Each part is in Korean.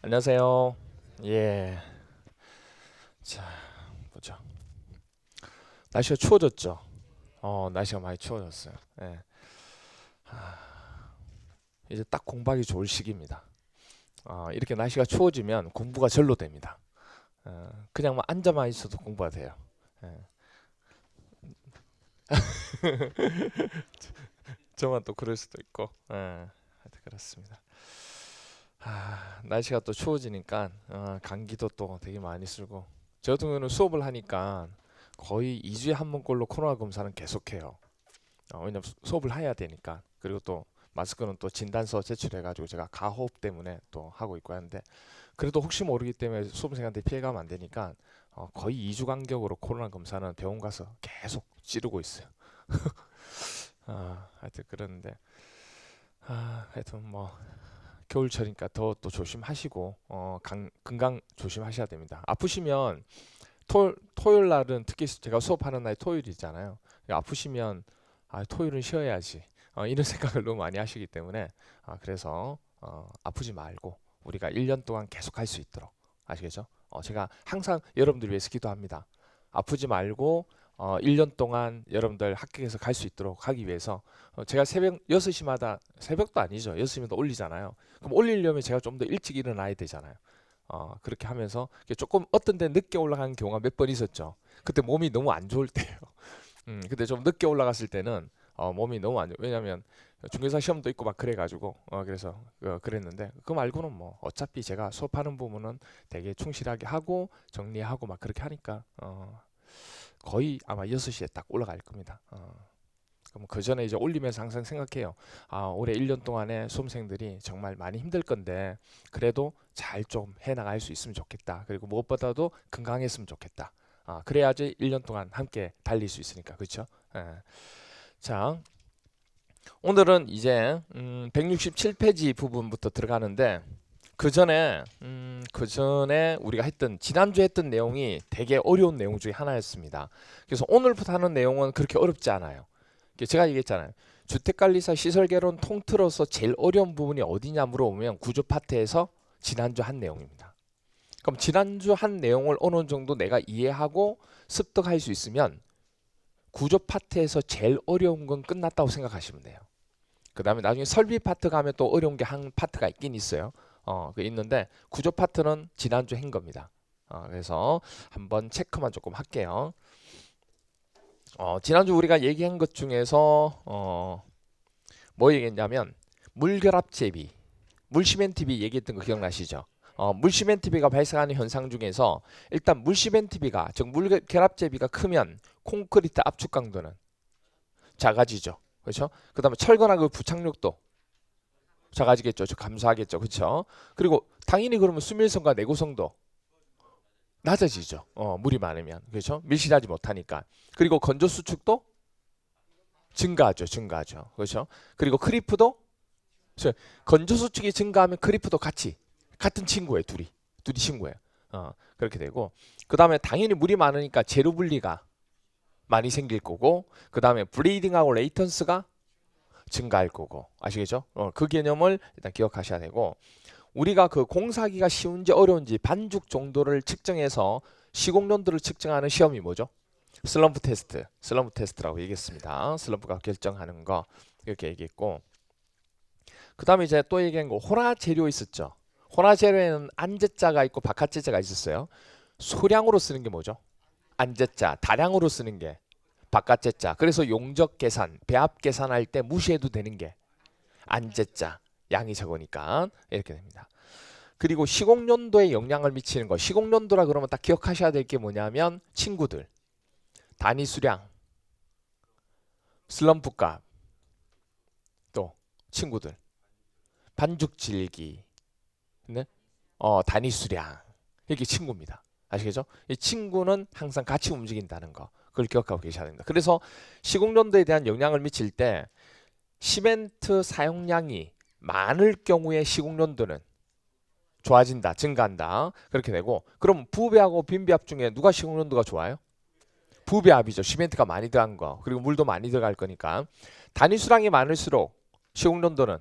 안녕하세요. 예. 자, 보자. 날씨가 추워졌죠? 날씨가 많이 추워졌어요. 예. 이제 딱 공부하기 좋을 시기입니다. 이렇게 날씨가 추워지면 공부가 절로 됩니다. 그냥 뭐 앉아만 있어도 공부가 돼요. 예. 저만 또 그럴 수도 있고. 하여튼 그렇습니다. 날씨가 또 추워지니까 감기도 또 되게 많이 쓰고. 저 같은 경우는 수업을 하니까 거의 2주에 한 번꼴로 코로나 검사는 계속해요. 왜냐면 수업을 해야 되니까. 그리고 또 마스크는 또 진단서 제출해가지고 제가 가호흡 때문에 또 하고 있고 하는데, 그래도 혹시 모르기 때문에 수험생한테 피해가면 안 되니까 거의 2주 간격으로 코로나 검사는 병원 가서 계속 찌르고 있어요. 하여튼 그러는데, 하여튼 뭐 겨울철이니까 더 또 조심하시고 건강 조심하셔야 됩니다. 아프시면 토요일 날은, 특히 제가 수업하는 날이 토요일이잖아요. 아프시면 토요일은 쉬어야지, 이런 생각을 너무 많이 하시기 때문에, 그래서 아프지 말고 우리가 1년 동안 계속 할 수 있도록, 아시겠죠? 제가 항상 여러분들 위해서 기도합니다. 아프지 말고 1년 동안 여러분들 합격해서 갈 수 있도록 하기 위해서, 제가 새벽 6시마다, 새벽도 아니죠, 6시마다 올리잖아요. 그럼 올리려면 제가 좀 더 일찍 일어나야 되잖아요. 그렇게 하면서 조금 어떤 데 늦게 올라가는 경우가 몇 번 있었죠. 그때 몸이 너무 안 좋을 때예요. 그때 좀 늦게 올라갔을 때는 몸이 너무 안 좋아. 왜냐면 중개사 시험도 있고 막 그래가지고, 그래서 그랬는데, 그거 말고는 뭐 어차피 제가 수업하는 부분은 되게 충실하게 하고 정리하고 막 그렇게 하니까 거의 아마 6시에 딱 올라갈 겁니다. 그럼 그 전에 이제 올리면서 항상 생각해요. 올해 1년 동안에 수험생들이 정말 많이 힘들 건데 그래도 잘 좀 해나갈 수 있으면 좋겠다. 그리고 무엇보다도 건강했으면 좋겠다. 그래야지 1년 동안 함께 달릴 수 있으니까. 그렇죠? 예. 자, 오늘은 이제 167페이지 부분부터 들어가는데, 그 전에 우리가 했던, 지난주에 했던 내용이 되게 어려운 내용 중에 하나였습니다. 그래서 오늘부터 하는 내용은 그렇게 어렵지 않아요. 제가 얘기했잖아요. 주택관리사 시설개론 통틀어서 제일 어려운 부분이 어디냐 물어보면 구조 파트에서 지난주 한 내용입니다. 그럼 지난주 한 내용을 어느 정도 내가 이해하고 습득할 수 있으면 구조 파트에서 제일 어려운 건 끝났다고 생각하시면 돼요. 그 다음에 나중에 설비 파트 가면 또 어려운 게 한 파트가 있긴 있어요. 있는데 구조 파트는 지난주 한 겁니다. 그래서 한번 체크만 조금 할게요. 지난주 우리가 얘기한 것 중에서 뭐 얘기했냐면 물결합 제비, 물시멘트비 얘기했던 거 기억나시죠? 물시멘트비가 발생하는 현상 중에서 일단 물시멘트비가, 즉 물결합제비가 크면 콘크리트 압축 강도는 작아지죠. 그렇죠? 그다음에 철근하고 부착력도 작아지겠죠. 즉 감소하겠죠. 그렇죠? 그리고 당연히 그러면 수밀성과 내구성도 낮아지죠. 물이 많으면. 그렇죠? 밀실하지 못하니까. 그리고 건조 수축도 증가하죠. 증가하죠. 그렇죠? 그리고 크리프도, 건조 수축이 증가하면 크리프도 같이 같은 친구예요. 둘이 친구예요. 그렇게 되고, 그 다음에 당연히 물이 많으니까 재료 분리가 많이 생길 거고, 그 다음에 브리딩하고 레이턴스가 증가할 거고, 아시겠죠? 그 개념을 일단 기억하셔야 되고, 우리가 그 공사하기가 쉬운지 어려운지 반죽 정도를 측정해서 시공연도를 측정하는 시험이 뭐죠? 슬럼프 테스트라고 얘기했습니다. 슬럼프가 결정하는 거 이렇게 얘기했고, 그 다음에 이제 또 얘기한 거 호라 재료 있었죠. 호라 재료에는 안제자가 있고 박하제자가 있었어요. 소량으로 쓰는 게 뭐죠? 안제자, 다량으로 쓰는 게 바깥제자. 그래서 용적 계산, 배합 계산할 때 무시해도 되는 게 안제자. 양이 적으니까 이렇게 됩니다. 그리고 시공연도에 영향을 미치는 거. 시공연도라 그러면 딱 기억하셔야 될 게 뭐냐면 친구들. 단위 수량, 슬럼프 값, 또 친구들. 반죽 질기, 네? 단위 수량. 이게 친구입니다. 아시겠죠? 이 친구는 항상 같이 움직인다는 거. 그걸 기억하고 계셔야 됩니다. 그래서 시공연도에 대한 영향을 미칠 때 시멘트 사용량이 많을 경우에 시공연도는 좋아진다, 증가한다. 그렇게 되고, 그럼 부배하고 빈배합 중에 누가 시공연도가 좋아요? 부배합이죠. 시멘트가 많이 들어간 거. 그리고 물도 많이 들어갈 거니까. 단위 수량이 많을수록 시공연도는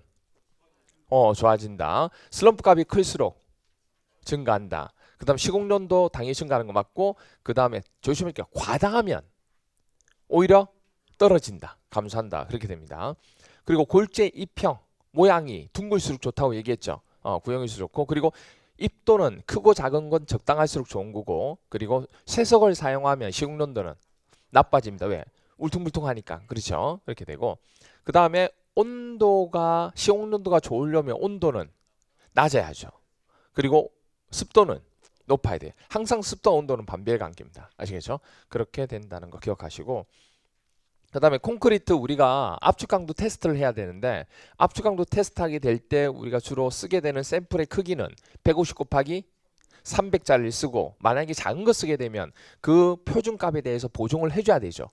좋아진다. 슬럼프 값이 클수록 증가한다. 그 다음 시공년도 당연히 증가하는 거 맞고, 그 다음에 조심할 게 과다하면 오히려 떨어진다. 감소한다. 그렇게 됩니다. 그리고 골재 입형 모양이 둥글수록 좋다고 얘기했죠. 구형일수록 좋고, 그리고 입도는 크고 작은 건 적당할수록 좋은 거고, 그리고 쇠석을 사용하면 시공년도는 나빠집니다. 왜? 울퉁불퉁하니까. 그렇죠. 그렇게 되고, 그 다음에 온도가 시공년도가 좋으려면 온도는 낮아야죠. 그리고 습도는 높아야 돼요. 항상 습도와 온도는 반비례 관계입니다. 아시겠죠? 그렇게 된다는 거 기억하시고, 그 다음에 콘크리트 우리가 압축 강도 테스트를 해야 되는데, 압축 강도 테스트하게 될 때 우리가 주로 쓰게 되는 샘플의 크기는 150 곱하기 300짜리를 쓰고, 만약에 작은 거 쓰게 되면 그 표준값에 대해서 보정을 해줘야 되죠.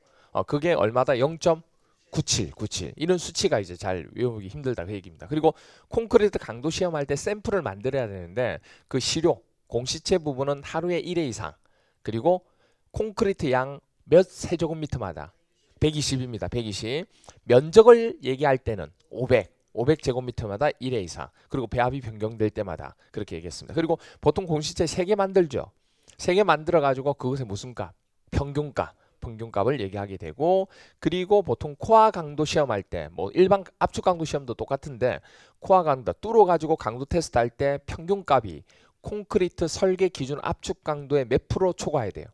그게 얼마다 0.97 이런 수치가 이제 잘 외우기 힘들다 그 얘기입니다. 그리고 콘크리트 강도 시험할 때 샘플을 만들어야 되는데, 그 시료 공시체 부분은 하루에 1회 이상, 그리고 콘크리트 양 몇 세제곱미터마다 120입니다. 120. 면적을 얘기할 때는 500제곱미터마다 1회 이상. 그리고 배합이 변경될 때마다 그렇게 얘기했습니다. 그리고 보통 공시체 3개 만들죠. 3개 만들어 가지고 그것의 무슨 값? 평균값을 얘기하게 되고, 그리고 보통 코어 강도 시험할 때 뭐 일반 압축 강도 시험도 똑같은데, 코어 강도 뚫어 가지고 강도 테스트 할 때 평균값이 콘크리트 설계 기준 압축 강도의 몇 프로 초과해야 돼요.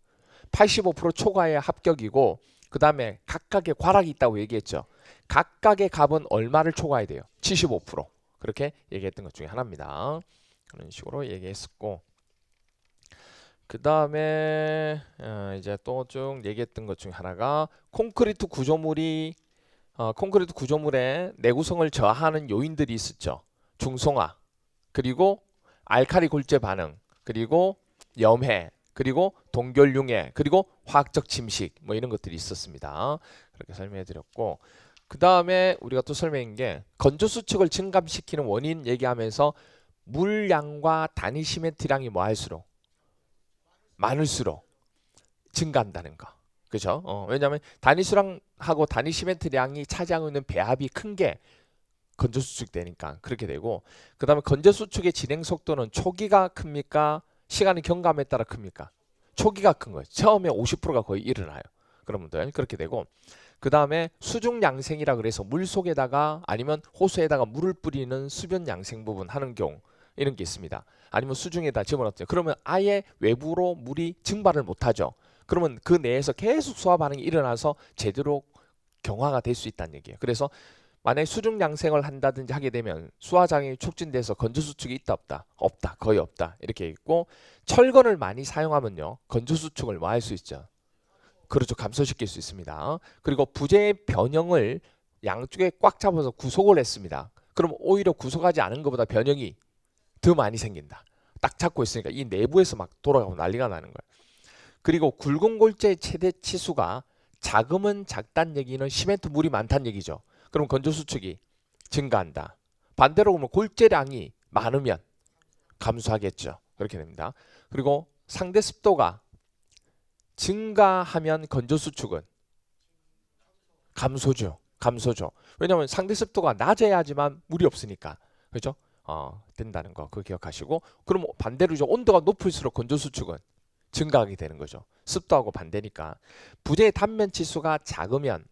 85% 초과해야 합격이고, 그 다음에 각각의 과락이 있다고 얘기했죠. 각각의 값은 얼마를 초과해야 돼요? 75%. 그렇게 얘기했던 것 중에 하나입니다. 그런 식으로 얘기했었고, 그 다음에 이제 또 쭉 얘기했던 것 중에 하나가 콘크리트 구조물의 내구성을 저하하는 요인들이 있었죠. 중성화, 그리고 알칼리 골재 반응, 그리고 염해, 그리고 동결융해, 그리고 화학적 침식, 뭐 이런 것들이 있었습니다. 그렇게 설명해 드렸고, 그 다음에 우리가 또 설명한 게 건조 수축을 증감시키는 원인 얘기하면서 물량과 단위 시멘트량이 뭐 할수록 많을수록 증가한다는 거. 그죠? 왜냐하면 단위 수량하고 단위 시멘트량이 차지하고 있는 배합이 큰 게 건조 수축되니까 그렇게 되고, 그 다음에 건조 수축의 진행 속도는 초기가 큽니까? 시간의 경감에 따라 큽니까? 초기가 큰 거예요. 처음에 50%가 거의 일어나요. 그러면 그렇게 되고, 그 다음에 수중 양생이라 그래서 물 속에다가 아니면 호수에다가 물을 뿌리는 수변 양생 부분 하는 경우 이런 게 있습니다. 아니면 수중에다 집어넣죠. 그러면 아예 외부로 물이 증발을 못하죠. 그러면 그 내에서 계속 수화 반응이 일어나서 제대로 경화가 될 수 있다는 얘기예요. 그래서 만약에 수중 양생을 한다든지 하게 되면 수화장이 촉진돼서 건조 수축이 있다 없다? 없다. 거의 없다. 이렇게 있고, 철건을 많이 사용하면요 건조 수축을 뭐 할 수 있죠? 그렇죠. 감소시킬 수 있습니다. 그리고 부재의 변형을 양쪽에 꽉 잡아서 구속을 했습니다. 그럼 오히려 구속하지 않은 것보다 변형이 더 많이 생긴다. 딱 잡고 있으니까 이 내부에서 막 돌아가고 난리가 나는 거예요. 그리고 굵은 골재의 최대 치수가 작으면 작다는 얘기는 시멘트 물이 많다는 얘기죠. 그럼 건조 수축이 증가한다. 반대로 보면 골재량이 많으면 감소하겠죠. 그렇게 됩니다. 그리고 상대 습도가 증가하면 건조 수축은 감소죠. 왜냐하면 상대 습도가 낮아야지만 물이 없으니까. 그죠? 된다는 거 그거 기억하시고, 그럼 반대로 이제 온도가 높을수록 건조 수축은 증가하게 되는 거죠. 습도하고 반대니까. 부재의 단면 치수가 작으면,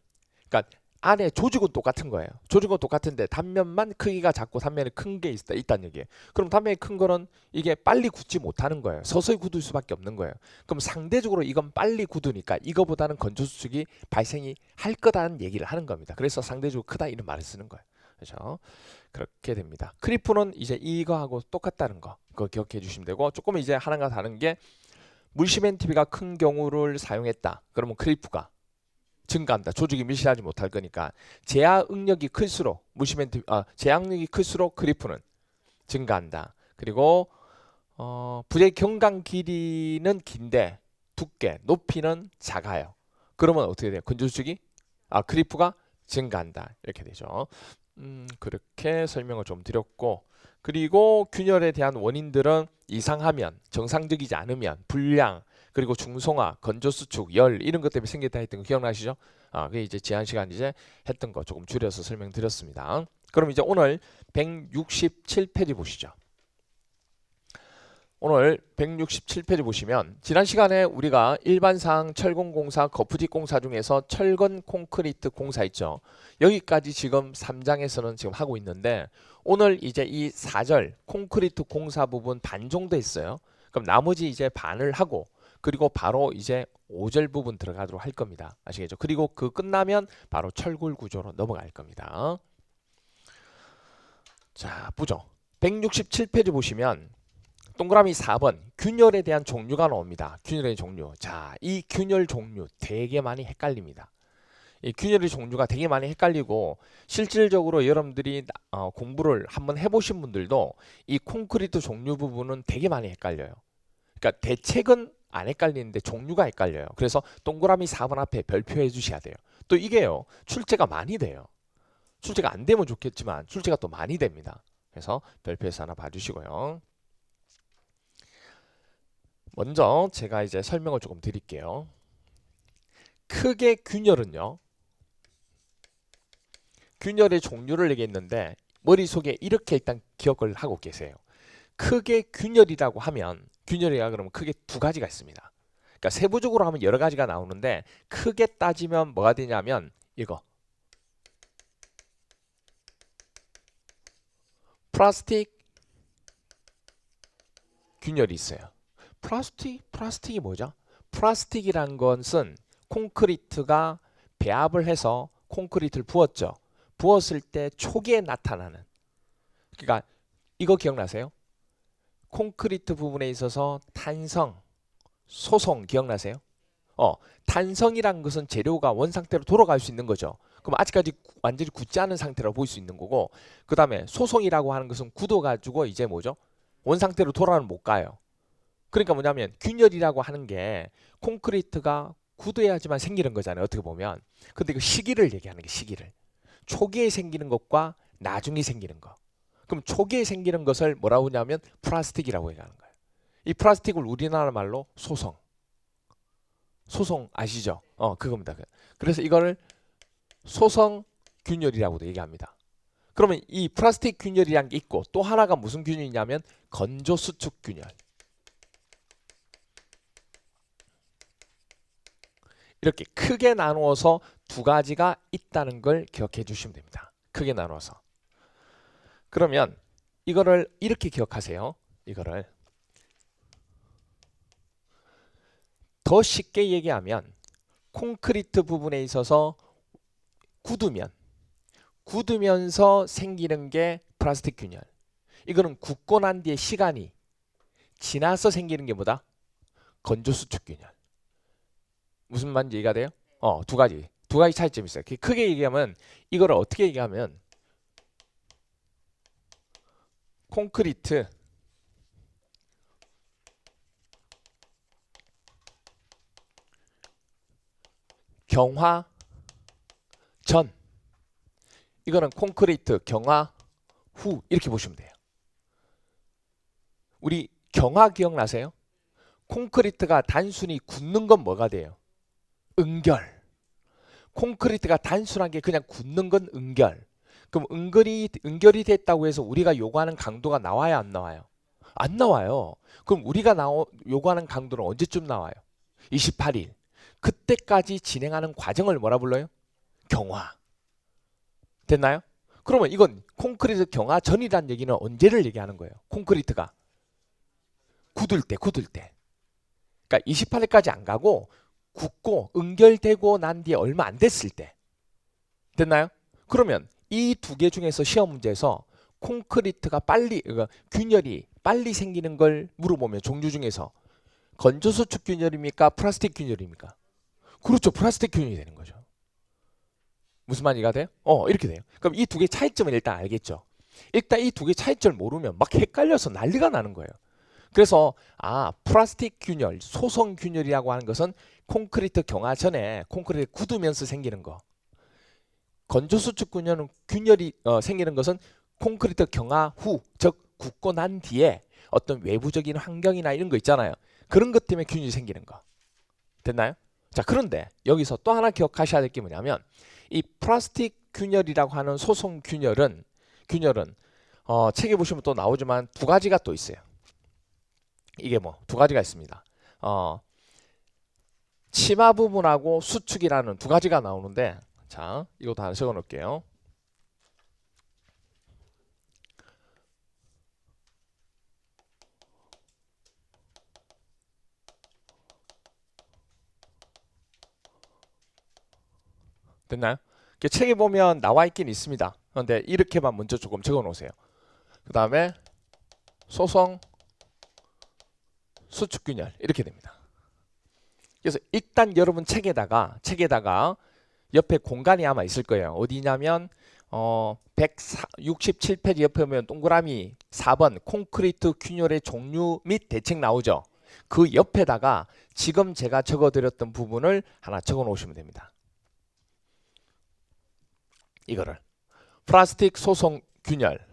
그러니까 안에 조직은 똑같은 거예요. 조직은 똑같은데 단면만 크기가 작고 단면이 큰 게 있다는 얘기예요. 그럼 단면이 큰 거는 이게 빨리 굳지 못하는 거예요. 서서히 굳을 수밖에 없는 거예요. 그럼 상대적으로 이건 빨리 굳으니까 이거보다는 건조 수축이 발생이 할 거다는 얘기를 하는 겁니다. 그래서 상대적으로 크다 이런 말을 쓰는 거예요. 그렇죠? 그렇게 됩니다. 크리프는 이제 이거하고 똑같다는 거 그거 기억해 주시면 되고, 조금 이제 하나가 다른 게 물시멘트비가 큰 경우를 사용했다. 그러면 크리프가 증가한다. 조직이 밀실하지 못할 거니까 제하 응력이 클수록 제하 응력이 클수록 크리프는 증가한다. 그리고 부재 경감 길이는 긴데 두께, 높이는 작아요. 그러면 어떻게 돼요? 건조 수축이 크리프가 증가한다. 이렇게 되죠. 그렇게 설명을 좀 드렸고, 그리고 균열에 대한 원인들은 이상하면, 정상적이지 않으면, 불량, 그리고 중성화, 건조수축, 열 이런 것 때문에 생겼다 했던 거 기억나시죠? 그게 이제 제한 시간 이제 했던 거 조금 줄여서 설명드렸습니다. 그럼 이제 오늘 167페이지 보시죠. 오늘 167페이지 보시면 지난 시간에 우리가 일반상 철근공사, 거푸집공사 중에서 철근 콘크리트 공사 있죠. 여기까지 지금 3장에서는 지금 하고 있는데 오늘 이제 이 4절 콘크리트 공사 부분 반 정도 했어요. 그럼 나머지 이제 반을 하고 그리고 바로 이제 5절 부분 들어가도록 할 겁니다. 아시겠죠? 그리고 그 끝나면 바로 철골 구조로 넘어갈 겁니다. 자, 보죠. 167페이지 보시면 동그라미 4번 균열에 대한 종류가 나옵니다. 균열의 종류. 자, 이 균열 종류 되게 많이 헷갈립니다. 이 균열의 종류가 되게 많이 헷갈리고 실질적으로 여러분들이 공부를 한번 해보신 분들도 이 콘크리트 종류 부분은 되게 많이 헷갈려요. 그러니까 대책은 안 헷갈리는데 종류가 헷갈려요. 그래서 동그라미 4번 앞에 별표해 주셔야 돼요. 또 이게요. 출제가 많이 돼요. 출제가 안 되면 좋겠지만 출제가 또 많이 됩니다. 그래서 별표해서 하나 봐주시고요. 먼저 제가 이제 설명을 조금 드릴게요. 크게 균열은요. 균열의 종류를 얘기했는데 머릿속에 이렇게 일단 기억을 하고 계세요. 크게 균열이라고 하면 균열이라 그러면 크게 두 가지가 있습니다. 그러니까 세부적으로 하면 여러 가지가 나오는데 크게 따지면 뭐가 되냐면 이거 플라스틱 균열이 있어요. 플라스틱이 뭐죠? 플라스틱이란 것은 콘크리트가 배합을 해서 콘크리트를 부었죠. 부었을 때 초기에 나타나는 그러니까 이거 기억나세요? 콘크리트 부분에 있어서 탄성, 소성 기억나세요? 탄성이란 것은 재료가 원상태로 돌아갈 수 있는 거죠. 그럼 아직까지 완전히 굳지 않은 상태라고 볼 수 있는 거고 그 다음에 소성이라고 하는 것은 굳어가지고 이제 뭐죠? 원상태로 돌아는 못 가요. 그러니까 뭐냐면 균열이라고 하는 게 콘크리트가 굳어야지만 생기는 거잖아요. 어떻게 보면. 근데 그 시기를 얘기하는 게 시기를. 초기에 생기는 것과 나중에 생기는 거. 그럼 초기에 생기는 것을 뭐라고 하냐면 플라스틱이라고 얘기하는 거예요. 이 플라스틱을 우리나라 말로 소성. 소성 아시죠? 그겁니다. 그래서 이거를 소성 균열이라고도 얘기합니다. 그러면 이 플라스틱 균열이란 게 있고 또 하나가 무슨 균열이냐면 건조 수축 균열. 이렇게 크게 나누어서 두 가지가 있다는 걸 기억해 주시면 됩니다. 크게 나누어서. 그러면 이거를 이렇게 기억하세요. 이거를 더 쉽게 얘기하면 콘크리트 부분에 있어서 굳으면서 생기는 게 플라스틱 균열. 이거는 굳고 난 뒤에 시간이 지나서 생기는 게 뭐다? 건조 수축 균열. 무슨 말인지 이해가 돼요? 두 가지 차이점이 있어요. 크게 얘기하면 이거를 어떻게 얘기하면 콘크리트 경화 전 이거는 콘크리트 경화 후 이렇게 보시면 돼요. 우리 경화 기억나세요? 콘크리트가 단순히 굳는 건 뭐가 돼요? 응결. 콘크리트가 단순하게 그냥 굳는 건 응결. 그럼 응결이 됐다고 해서 우리가 요구하는 강도가 나와야 안 나와요? 안 나와요. 그럼 우리가 요구하는 강도는 언제쯤 나와요? 28일. 그때까지 진행하는 과정을 뭐라 불러요? 경화. 됐나요? 그러면 이건 콘크리트 경화 전이란 얘기는 언제를 얘기하는 거예요? 콘크리트가 굳을 때. 그러니까 28일까지 안 가고 굳고 응결되고 난 뒤에 얼마 안 됐을 때. 됐나요? 그러면 이 두 개 중에서 시험 문제에서 콘크리트가 균열이 빨리 생기는 걸 물어보면 종류 중에서 건조수축 균열입니까? 플라스틱 균열입니까? 그렇죠. 플라스틱 균열이 되는 거죠. 무슨 말이가 돼요? 이렇게 돼요. 그럼 이 두 개 차이점을 일단 알겠죠. 일단 이 두 개 차이점을 모르면 막 헷갈려서 난리가 나는 거예요. 그래서 플라스틱 균열, 소성 균열이라고 하는 것은 콘크리트 경화 전에 콘크리트 굳으면서 생기는 거. 건조수축 균열이 생기는 것은 콘크리트 경화 후, 즉 굳고 난 뒤에 어떤 외부적인 환경이나 이런 거 있잖아요. 그런 것 때문에 균열이 생기는 거. 됐나요? 자, 그런데 여기서 또 하나 기억하셔야 될 게 뭐냐면 이 플라스틱 균열이라고 하는 소성 균열은 책에 보시면 또 나오지만 두 가지가 또 있어요. 이게 뭐 두 가지가 있습니다. 치마 부분하고 수축이라는 두 가지가 나오는데, 자, 이것도 하나 적어 놓을게요. 됐나요? 책에 보면 나와 있긴 있습니다. 그런데 이렇게만 먼저 조금 적어 놓으세요. 그 다음에 소성, 수축균열 이렇게 됩니다. 그래서 일단 여러분 책에다가 옆에 공간이 아마 있을 거예요. 어디냐면 167페이지 옆에 보면 동그라미 4번 콘크리트 균열의 종류 및 대책 나오죠. 그 옆에다가 지금 제가 적어드렸던 부분을 하나 적어 놓으시면 됩니다. 이거를 플라스틱 소성 균열,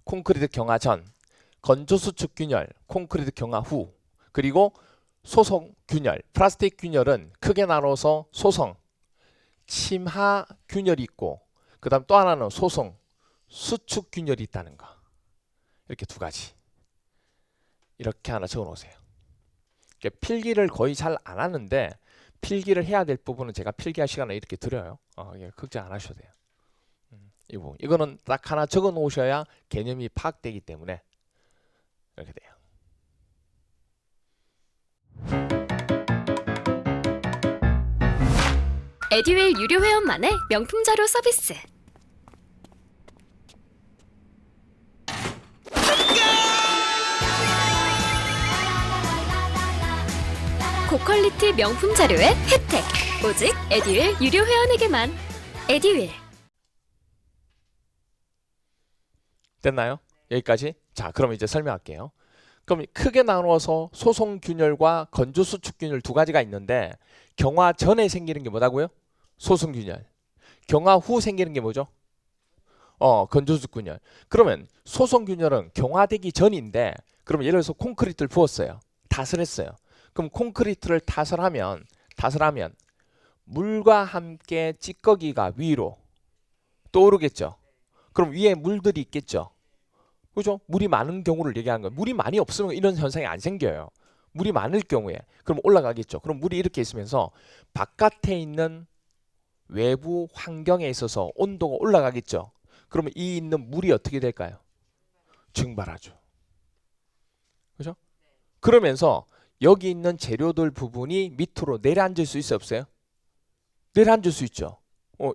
콘크리트 경화 전, 건조 수축 균열, 콘크리트 경화 후, 그리고 소성 균열, 플라스틱 균열은 크게 나눠서 소성, 침하 균열이 있고, 그 다음 또 하나는 소성, 수축 균열이 있다는 거. 이렇게 두 가지. 이렇게 하나 적어 놓으세요. 필기를 거의 잘 안 하는데 필기를 해야 될 부분은 제가 필기할 시간을 이렇게 드려요. 걱정 안 하셔도 돼요. 이거는 딱 하나 적어 놓으셔야 개념이 파악되기 때문에 이렇게 돼요. 에듀윌 유료 회원만의 명품 자료 서비스. 고퀄리티 명품 자료의 혜택. 오직 에듀윌 유료 회원에게만. 에듀윌. 됐나요? 여기까지? 자, 그럼 이제 설명할게요. 그럼 크게 나누어서 소송균열과 건조수축균열 두 가지가 있는데, 경화 전에 생기는 게 뭐라고요? 소송균열. 경화 후 생기는 게 뭐죠? 건조수축균열. 그러면 소송균열은 경화되기 전인데, 그러면 예를 들어서 콘크리트를 부었어요. 탓을 했어요. 그럼 콘크리트를 탓을 하면 물과 함께 찌꺼기가 위로 떠오르겠죠. 그럼 위에 물들이 있겠죠. 그죠? 물이 많은 경우를 얘기하는 거예요. 물이 많이 없으면 이런 현상이 안 생겨요. 물이 많을 경우에 그럼 올라가겠죠. 그럼 물이 이렇게 있으면서 바깥에 있는 외부 환경에 있어서 온도가 올라가겠죠. 그러면 이 있는 물이 어떻게 될까요? 증발하죠. 그죠? 그러면서 여기 있는 재료들 부분이 밑으로 내려앉을 수 있어요, 없어요? 내려앉을 수 있죠.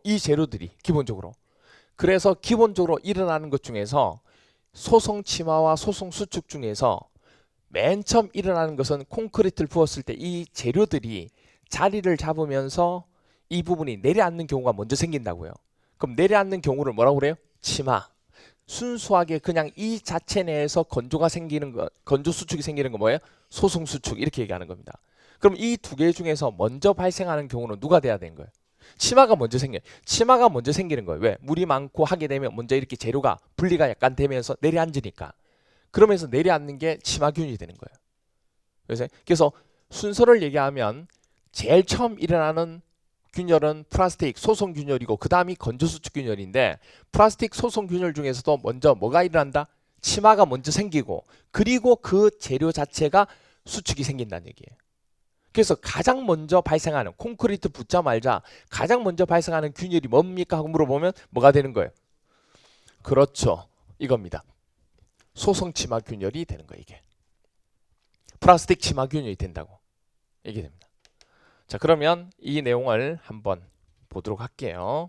이 재료들이 기본적으로. 그래서 기본적으로 일어나는 것 중에서 소성 치마와 소성 수축 중에서 맨 처음 일어나는 것은 콘크리트를 부었을 때 이 재료들이 자리를 잡으면서 이 부분이 내려앉는 경우가 먼저 생긴다고요. 그럼 내려앉는 경우를 뭐라고 그래요? 치마. 순수하게 그냥 이 자체 내에서 건조가 생기는 거, 건조 수축이 생기는 거 뭐예요? 소성 수축 이렇게 얘기하는 겁니다. 그럼 이 두 개 중에서 먼저 발생하는 경우는 누가 돼야 되는 거예요? 치마가 먼저 생겨요. 치마가 먼저 생기는 거예요. 왜? 물이 많고 하게 되면 먼저 이렇게 재료가 분리가 약간 되면서 내려앉으니까. 그러면서 내려앉는 게 치마균이 되는 거예요. 그래서 순서를 얘기하면 제일 처음 일어나는 균열은 플라스틱 소성 균열이고 그 다음이 건조수축 균열인데, 플라스틱 소성 균열 중에서도 먼저 뭐가 일어난다? 치마가 먼저 생기고, 그리고 그 재료 자체가 수축이 생긴다는 얘기예요. 그래서 가장 먼저 발생하는, 콘크리트 붙자마자 가장 먼저 발생하는 균열이 뭡니까 하고 물어보면 뭐가 되는 거예요? 그렇죠. 이겁니다. 소성 치마 균열이 되는 거예요. 이게 플라스틱 치마 균열이 된다고. 이게 됩니다. 자, 그러면 이 내용을 한번 보도록 할게요.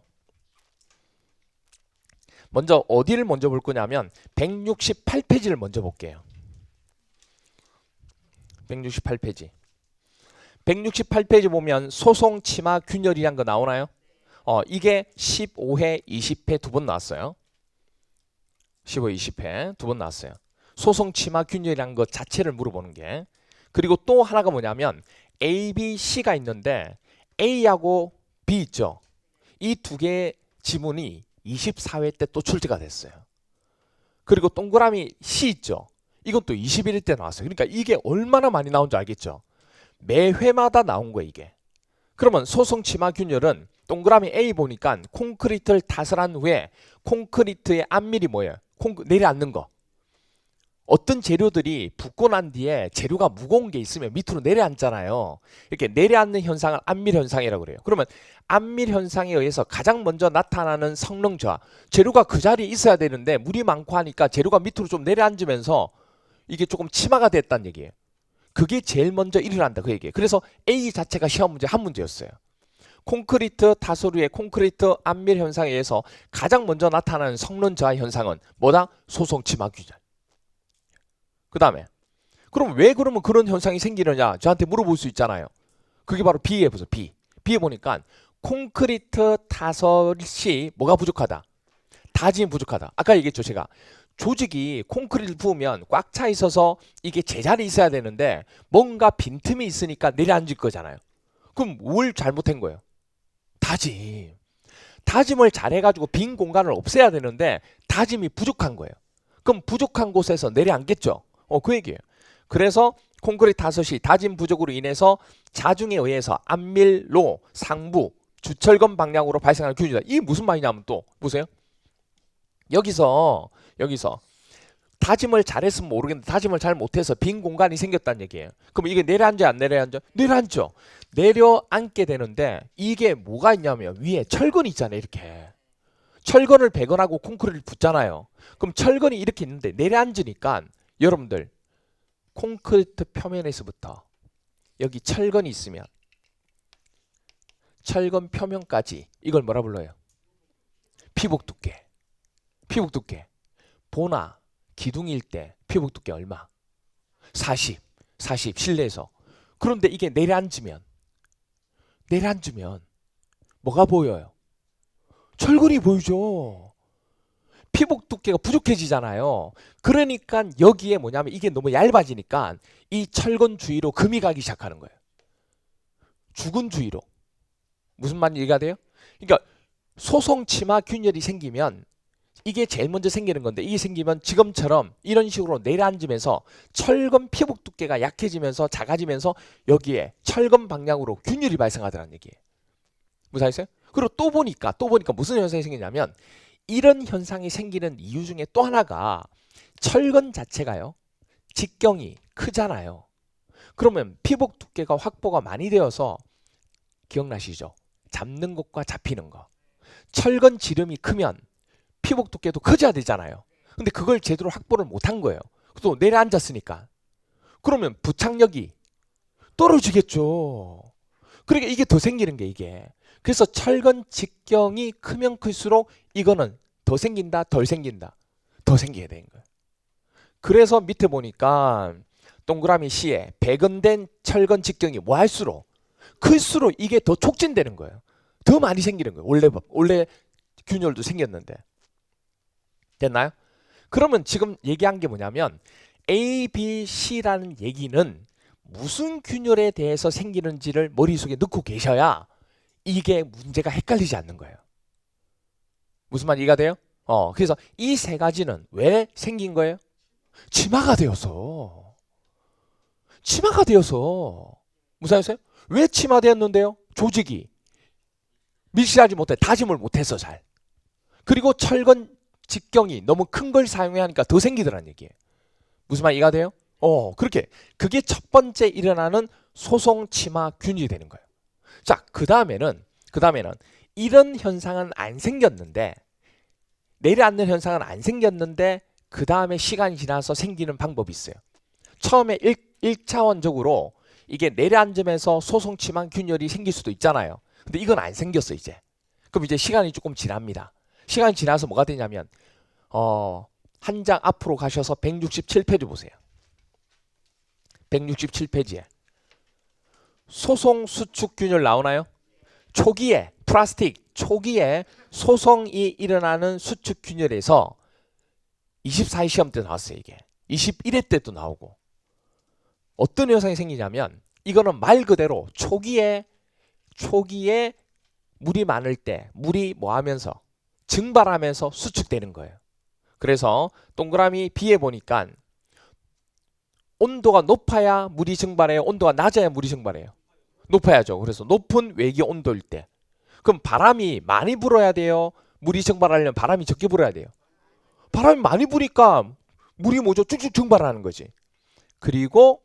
먼저 어디를 먼저 볼 거냐면 168페이지를 먼저 볼게요. 168페이지. 168페이지 보면 소송 치마 균열이란 거 나오나요? 이게 15회, 20회 두 번 나왔어요. 15, 20회 두 번 나왔어요. 소송 치마 균열이란 것 자체를 물어보는 게. 그리고 또 하나가 뭐냐면 A, B, C가 있는데 A하고 B 있죠. 이 두 개의 지문이 24회 때 또 출제가 됐어요. 그리고 동그라미 C 있죠. 이건 또 21회 때 나왔어요. 그러니까 이게 얼마나 많이 나온 줄 알겠죠. 매 회마다 나온 거예요, 이게. 그러면 소성 치마 균열은 동그라미 A 보니까 콘크리트를 탓을 한 후에 콘크리트의 앞밀이 뭐예요? 내려앉는 거. 어떤 재료들이 붓고 난 뒤에 재료가 무거운 게 있으면 밑으로 내려앉잖아요. 이렇게 내려앉는 현상을 안밀 현상이라고 그래요. 그러면 안밀 현상에 의해서 가장 먼저 나타나는 성능 저하. 재료가 그 자리에 있어야 되는데 물이 많고 하니까 재료가 밑으로 좀 내려앉으면서 이게 조금 침하가 됐다는 얘기예요. 그게 제일 먼저 일어난다 그 얘기예요. 그래서 A 자체가 시험 문제 한 문제였어요. 콘크리트 타소류의 콘크리트 안밀 현상에 의해서 가장 먼저 나타나는 성능 저하 현상은 뭐다? 소송 침하 균열. 그 다음에 그럼 왜 그러면 그런 현상이 생기느냐 저한테 물어볼 수 있잖아요. 그게 바로 B에 보세요. B에 보니까 콘크리트 타설시 뭐가 부족하다? 다짐이 부족하다. 아까 얘기했죠 제가. 조직이 콘크리트를 부으면 꽉 차 있어서 이게 제자리에 있어야 되는데 뭔가 빈틈이 있으니까 내려앉을 거잖아요. 그럼 뭘 잘못한 거예요? 다짐을 잘해가지고 빈 공간을 없애야 되는데 다짐이 부족한 거예요. 그럼 부족한 곳에서 내려앉겠죠. 그 얘기예요. 그래서 콘크리트 타설시 다짐 부족으로 인해서 자중에 의해서 안밀로 상부 주철근 방향으로 발생하는 균이다. 이게 무슨 말이냐면 또 보세요. 여기서 다짐을 잘했으면 모르겠는데 다짐을 잘 못해서 빈 공간이 생겼다는 얘기예요. 그럼 이게 내려앉아 안 내려앉아? 내려앉죠. 내려앉게 되는데 이게 뭐가 있냐면 위에 철근이 있잖아요. 이렇게 철근을 배건하고 콘크리트를 붓잖아요. 그럼 철근이 이렇게 있는데 내려앉으니까 여러분들 콘크리트 표면에서부터 여기 철근이 있으면 철근 표면까지 이걸 뭐라 불러요? 피복 두께. 보나 기둥일 때 피복 두께 얼마? 40 실내에서. 그런데 이게 내려앉으면 뭐가 보여요? 철근이 보이죠. 피복 두께가 부족해지잖아요. 그러니까 여기에 뭐냐면 이게 너무 얇아지니까 이 철근 주위로 금이 가기 시작하는 거예요. 죽은 주위로. 무슨 말인지 이해가 돼요? 그러니까 소송 침하 균열이 생기면 이게 제일 먼저 생기는 건데 이게 생기면 지금처럼 이런 식으로 내려앉으면서 철근 피복 두께가 약해지면서 작아지면서 여기에 철근 방향으로 균열이 발생하더라는 얘기예요. 무슨 말이세요? 그리고 또 보니까 무슨 현상이 생기냐면 이런 현상이 생기는 이유 중에 또 하나가 철근 자체가요. 직경이 크잖아요. 그러면 피복 두께가 확보가 많이 되어서 기억나시죠? 잡는 것과 잡히는 거. 철근 지름이 크면 피복 두께도 커져야 되잖아요. 근데 그걸 제대로 확보를 못한 거예요. 또 내려앉았으니까. 그러면 부착력이 떨어지겠죠. 그러니까 이게 더 생기는 게 이게. 그래서 철근 직경이 크면 클수록 이거는 더 생긴다, 덜 생긴다. 더 생기게 되는 거예요. 그래서 밑에 보니까 동그라미 C에 배건된 철근 직경이 뭐 할수록 클수록 이게 더 촉진되는 거예요. 더 많이 생기는 거예요. 원래 균열도 생겼는데. 됐나요? 그러면 지금 얘기한 게 뭐냐면 A, B, C라는 얘기는 무슨 균열에 대해서 생기는지를 머릿속에 넣고 계셔야 이게 문제가 헷갈리지 않는 거예요. 무슨 말 이해가 돼요? 그래서 이 세 가지는 왜 생긴 거예요? 치마가 되어서. 무슨 말이세요? 왜 치마되었는데요? 조직이 밀실하지 못해 다짐을 못해서 잘. 그리고 철근 직경이 너무 큰 걸 사용해야 하니까 더 생기더란 얘기예요. 무슨 말 이해가 돼요? 그렇게 그게 첫 번째 일어나는 소송 침하 균일이 되는 거예요. 자, 그 다음에는 이런 현상은 안 생겼는데 내려앉는 현상은 안 생겼는데 그 다음에 시간이 지나서 생기는 방법이 있어요. 처음에 1차원적으로 이게 내려앉으면서 소송 침하 균열이 생길 수도 있잖아요. 근데 이건 안 생겼어 이제. 그럼 이제 시간이 조금 지납니다. 시간이 지나서 뭐가 되냐면 한 장 앞으로 가셔서 167페이지 보세요. 167페이지에 소송 수축 균열 나오나요? 초기에 플라스틱 초기에 소송이 일어나는 수축 균열에서 24회 시험 때 나왔어요. 이게 21회 때도 나오고 어떤 현상이 생기냐면 이거는 말 그대로 초기에 물이 많을 때 물이 뭐 하면서 증발하면서 수축되는 거예요. 그래서 동그라미 B에 보니까 온도가 높아야 물이 증발해요? 온도가 낮아야 물이 증발해요? 높아야죠. 그래서 높은 외기 온도일 때. 그럼 바람이 많이 불어야 돼요? 물이 증발하려면 바람이 적게 불어야 돼요? 바람이 많이 부니까 물이 뭐죠? 쭉쭉 증발하는 거지. 그리고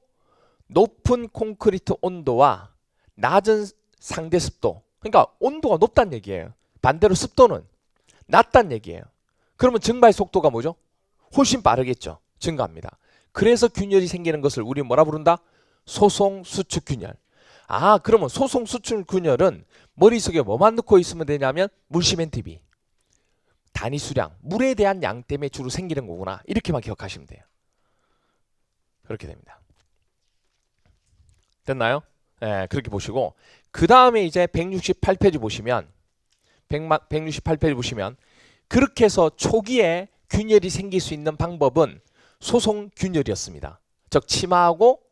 높은 콘크리트 온도와 낮은 상대 습도. 그러니까 온도가 높다는 얘기예요. 반대로 습도는 낮다는 얘기예요. 그러면 증발 속도가 뭐죠? 훨씬 빠르겠죠. 증가합니다. 그래서 균열이 생기는 것을 우리 뭐라 부른다? 소송 수축 균열. 아, 그러면 소송 수축 균열은 머릿속에 뭐만 넣고 있으면 되냐면 물 시멘트 비, 단위 수량, 물에 대한 양 때문에 주로 생기는 거구나. 이렇게만 기억하시면 돼요. 그렇게 됩니다. 됐나요? 네, 그렇게 보시고 그 다음에 이제 168페이지 보시면 168페이지 보시면 그렇게 해서 초기에 균열이 생길 수 있는 방법은 소송 균열이었습니다. 즉 치마하고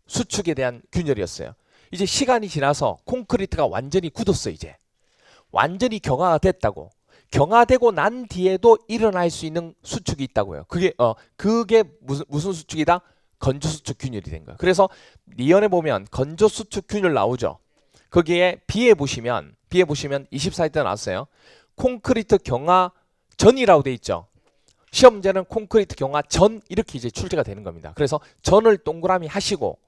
수축에 대한 균열이었어요. 이제 시간이 지나서 콘크리트가 완전히 굳었어. 이제 완전히 경화가 됐다고. 경화되고 난 뒤에도 일어날 수 있는 수축이 있다고요. 그게 무슨 수축이다? 건조수축 균열이 된 거예요. 그래서 리언에 보면 건조수축 균열 나오죠. 거기에 B에 보시면 24일 때 나왔어요. 콘크리트 경화 전이라고 돼 있죠. 시험 문제는 콘크리트 경화 전 이렇게 이제 출제가 되는 겁니다. 그래서 전을 동그라미 하시고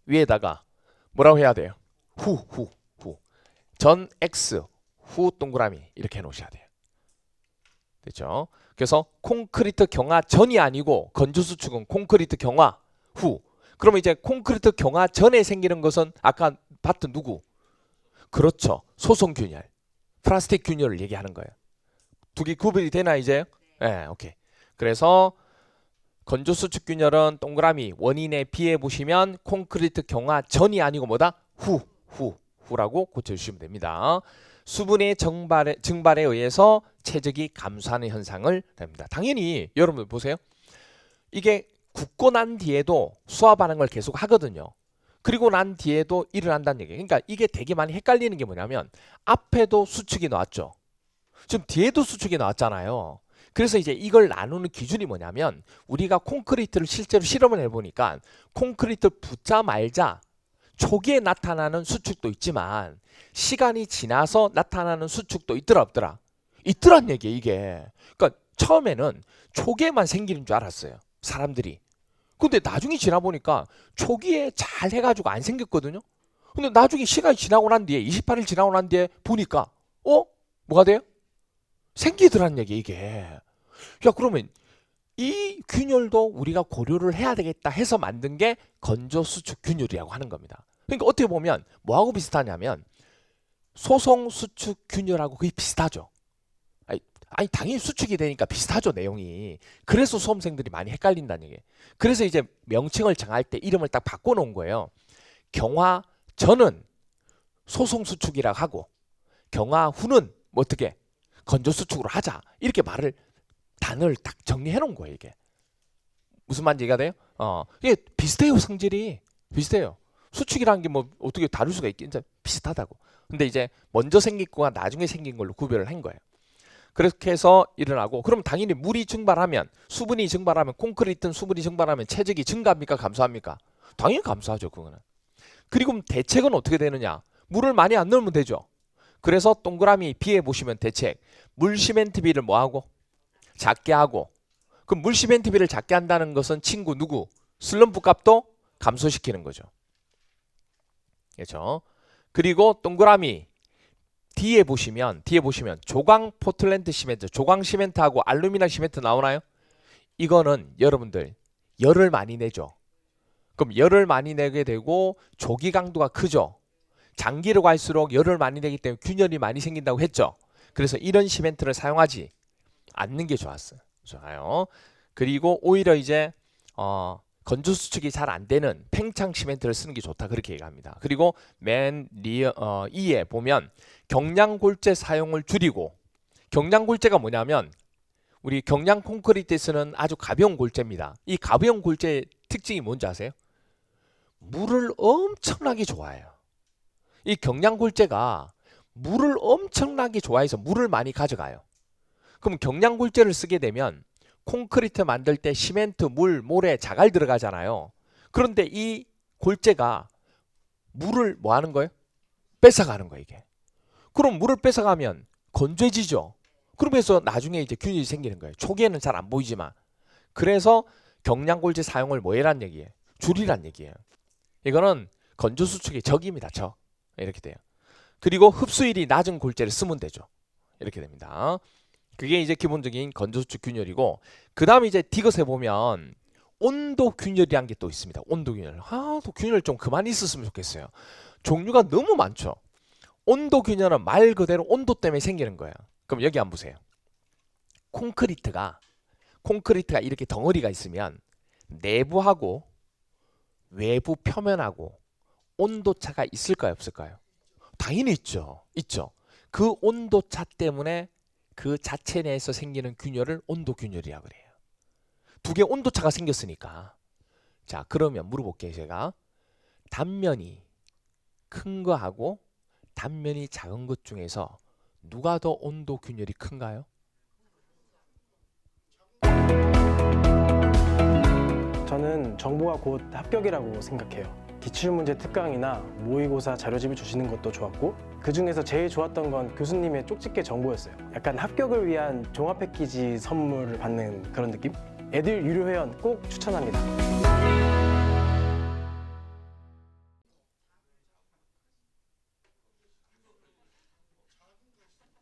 위에다가 뭐라고 해야 돼요? 후. 전 X 후 동그라미 이렇게 해 놓으셔야 돼요. 됐죠? 그래서 콘크리트 경화 전이 아니고 건조수축은 콘크리트 경화 후. 그러면 이제 콘크리트 경화 전에 생기는 것은 아까 봤던 누구? 그렇죠. 소송균열, 플라스틱 균열을 얘기하는 거예요. 두 개 구분이 되나 이제? 네, 오케이. 그래서 건조수축 균열은 동그라미 원인의 B에 보시면 콘크리트 경화 전이 아니고 뭐다? 후라고 고쳐주시면 됩니다. 수분의 증발에 의해서 체적이 감소하는 현상을 됩니다. 당연히 여러분들 보세요. 이게 굳고 난 뒤에도 수화 반응을 계속 하거든요. 그리고 난 뒤에도 일어난다는 얘기예요. 그러니까 이게 되게 많이 헷갈리는 게 뭐냐면 앞에도 수축이 나왔죠. 지금 뒤에도 수축이 나왔잖아요. 그래서 이제 이걸 나누는 기준이 뭐냐면 우리가 콘크리트를 실제로 실험을 해보니까 콘크리트 붙자 말자 초기에 나타나는 수축도 있지만 시간이 지나서 나타나는 수축도 있더라 없더라? 있더란 얘기예요 이게. 그러니까 처음에는 초기에만 생기는 줄 알았어요 사람들이. 근데 나중에 지나보니까 초기에 잘 해가지고 안 생겼거든요. 근데 나중에 시간이 지나고 난 뒤에 28일 지나고 난 뒤에 보니까 뭐가 돼요? 생기더란 얘기 이게. 야 그러면 이 균열도 우리가 고려를 해야 되겠다 해서 만든 게 건조수축 균열이라고 하는 겁니다. 그러니까 어떻게 보면 뭐하고 비슷하냐면 소송수축 균열하고 거의 비슷하죠. 아니 당연히 수축이 되니까 비슷하죠 내용이. 그래서 수험생들이 많이 헷갈린다는 얘기예요. 그래서 이제 명칭을 정할 때 이름을 딱 바꿔놓은 거예요. 경화 전은 소송수축이라고 하고 경화 후는 뭐 어떻게 건조수축으로 하자 이렇게 단어를 딱 정리해 놓은 거예요 이게. 무슨 말인지 이해가 돼요? 이게 비슷해요. 성질이 비슷해요. 수축이라는 게 뭐 어떻게 다룰 수가 있겠는지 비슷하다고. 근데 이제 먼저 생긴 거와 나중에 생긴 걸로 구별을 한 거예요. 그렇게 해서 일어나고 그럼 당연히 물이 증발하면 수분이 증발하면 콘크리트는 수분이 증발하면 체적이 증가합니까 감소합니까? 당연히 감소하죠 그거는. 그리고 대책은 어떻게 되느냐? 물을 많이 안 넣으면 되죠. 그래서 동그라미 B에 보시면 대책 물 시멘트 비를 뭐하고? 작게 하고. 그럼 물 시멘트 비를 작게 한다는 것은 친구 누구? 슬럼프 값도 감소시키는 거죠. 그렇죠? 그리고 동그라미 D에 보시면 조광 포틀랜드 시멘트, 조광 시멘트하고 알루미늄 시멘트 나오나요? 이거는 여러분들 열을 많이 내죠. 그럼 열을 많이 내게 되고 조기 강도가 크죠. 장기로 갈수록 열을 많이 내기 때문에 균열이 많이 생긴다고 했죠. 그래서 이런 시멘트를 사용하지 않는 게 좋아요. 그리고 오히려 이제 건조 수축이 잘 안 되는 팽창 시멘트를 쓰는 게 좋다 그렇게 얘기합니다. 그리고 맨 2에 보면 경량골재 사용을 줄이고, 경량골재가 뭐냐면 우리 경량 콘크리트에 쓰는 아주 가벼운 골재입니다. 이 가벼운 골재의 특징이 뭔지 아세요? 물을 엄청나게 좋아해요. 이 경량골재가 물을 엄청나게 좋아해서 물을 많이 가져가요. 그럼 경량골재를 쓰게 되면 콘크리트 만들 때 시멘트, 물, 모래, 자갈 들어가잖아요. 그런데 이 골재가 물을 뭐 하는 거예요? 뺏어가는 거예요 이게. 그럼 물을 뺏어가면 건조해지죠. 그러면서 나중에 이제 균열이 생기는 거예요. 초기에는 잘 안 보이지만. 그래서 경량골재 사용을 뭐 해란 얘기예요? 줄이란 얘기예요. 이거는 건조수축의 적입니다. 적. 이렇게 돼요. 그리고 흡수율이 낮은 골재를 쓰면 되죠. 이렇게 됩니다. 그게 이제 기본적인 건조수축 균열이고, 그 다음에 이제 디귿에 보면 온도 균열이란 게 또 있습니다. 온도 균열. 또 균열 좀 그만 있었으면 좋겠어요. 종류가 너무 많죠. 온도 균열은 말 그대로 온도 때문에 생기는 거예요. 그럼 여기 한번 보세요. 콘크리트가 이렇게 덩어리가 있으면 내부하고 외부 표면하고 온도차가 있을까요, 없을까요? 당연히 있죠. 그 온도차 때문에 그 자체 내에서 생기는 균열을 온도 균열이라고 그래요. 두 개 온도차가 생겼으니까. 자, 그러면 물어볼게요, 제가. 단면이 큰 거하고 단면이 작은 것 중에서 누가 더 온도 균열이 큰가요? 저는 정보가 곧 합격이라고 생각해요. 기출문제 특강이나 모의고사 자료집을 주시는 것도 좋았고, 그 중에서 제일 좋았던 건 교수님의 쪽집게 정보였어요. 약간 합격을 위한 종합 패키지 선물을 받는 그런 느낌? 애들 유료 회원 꼭 추천합니다.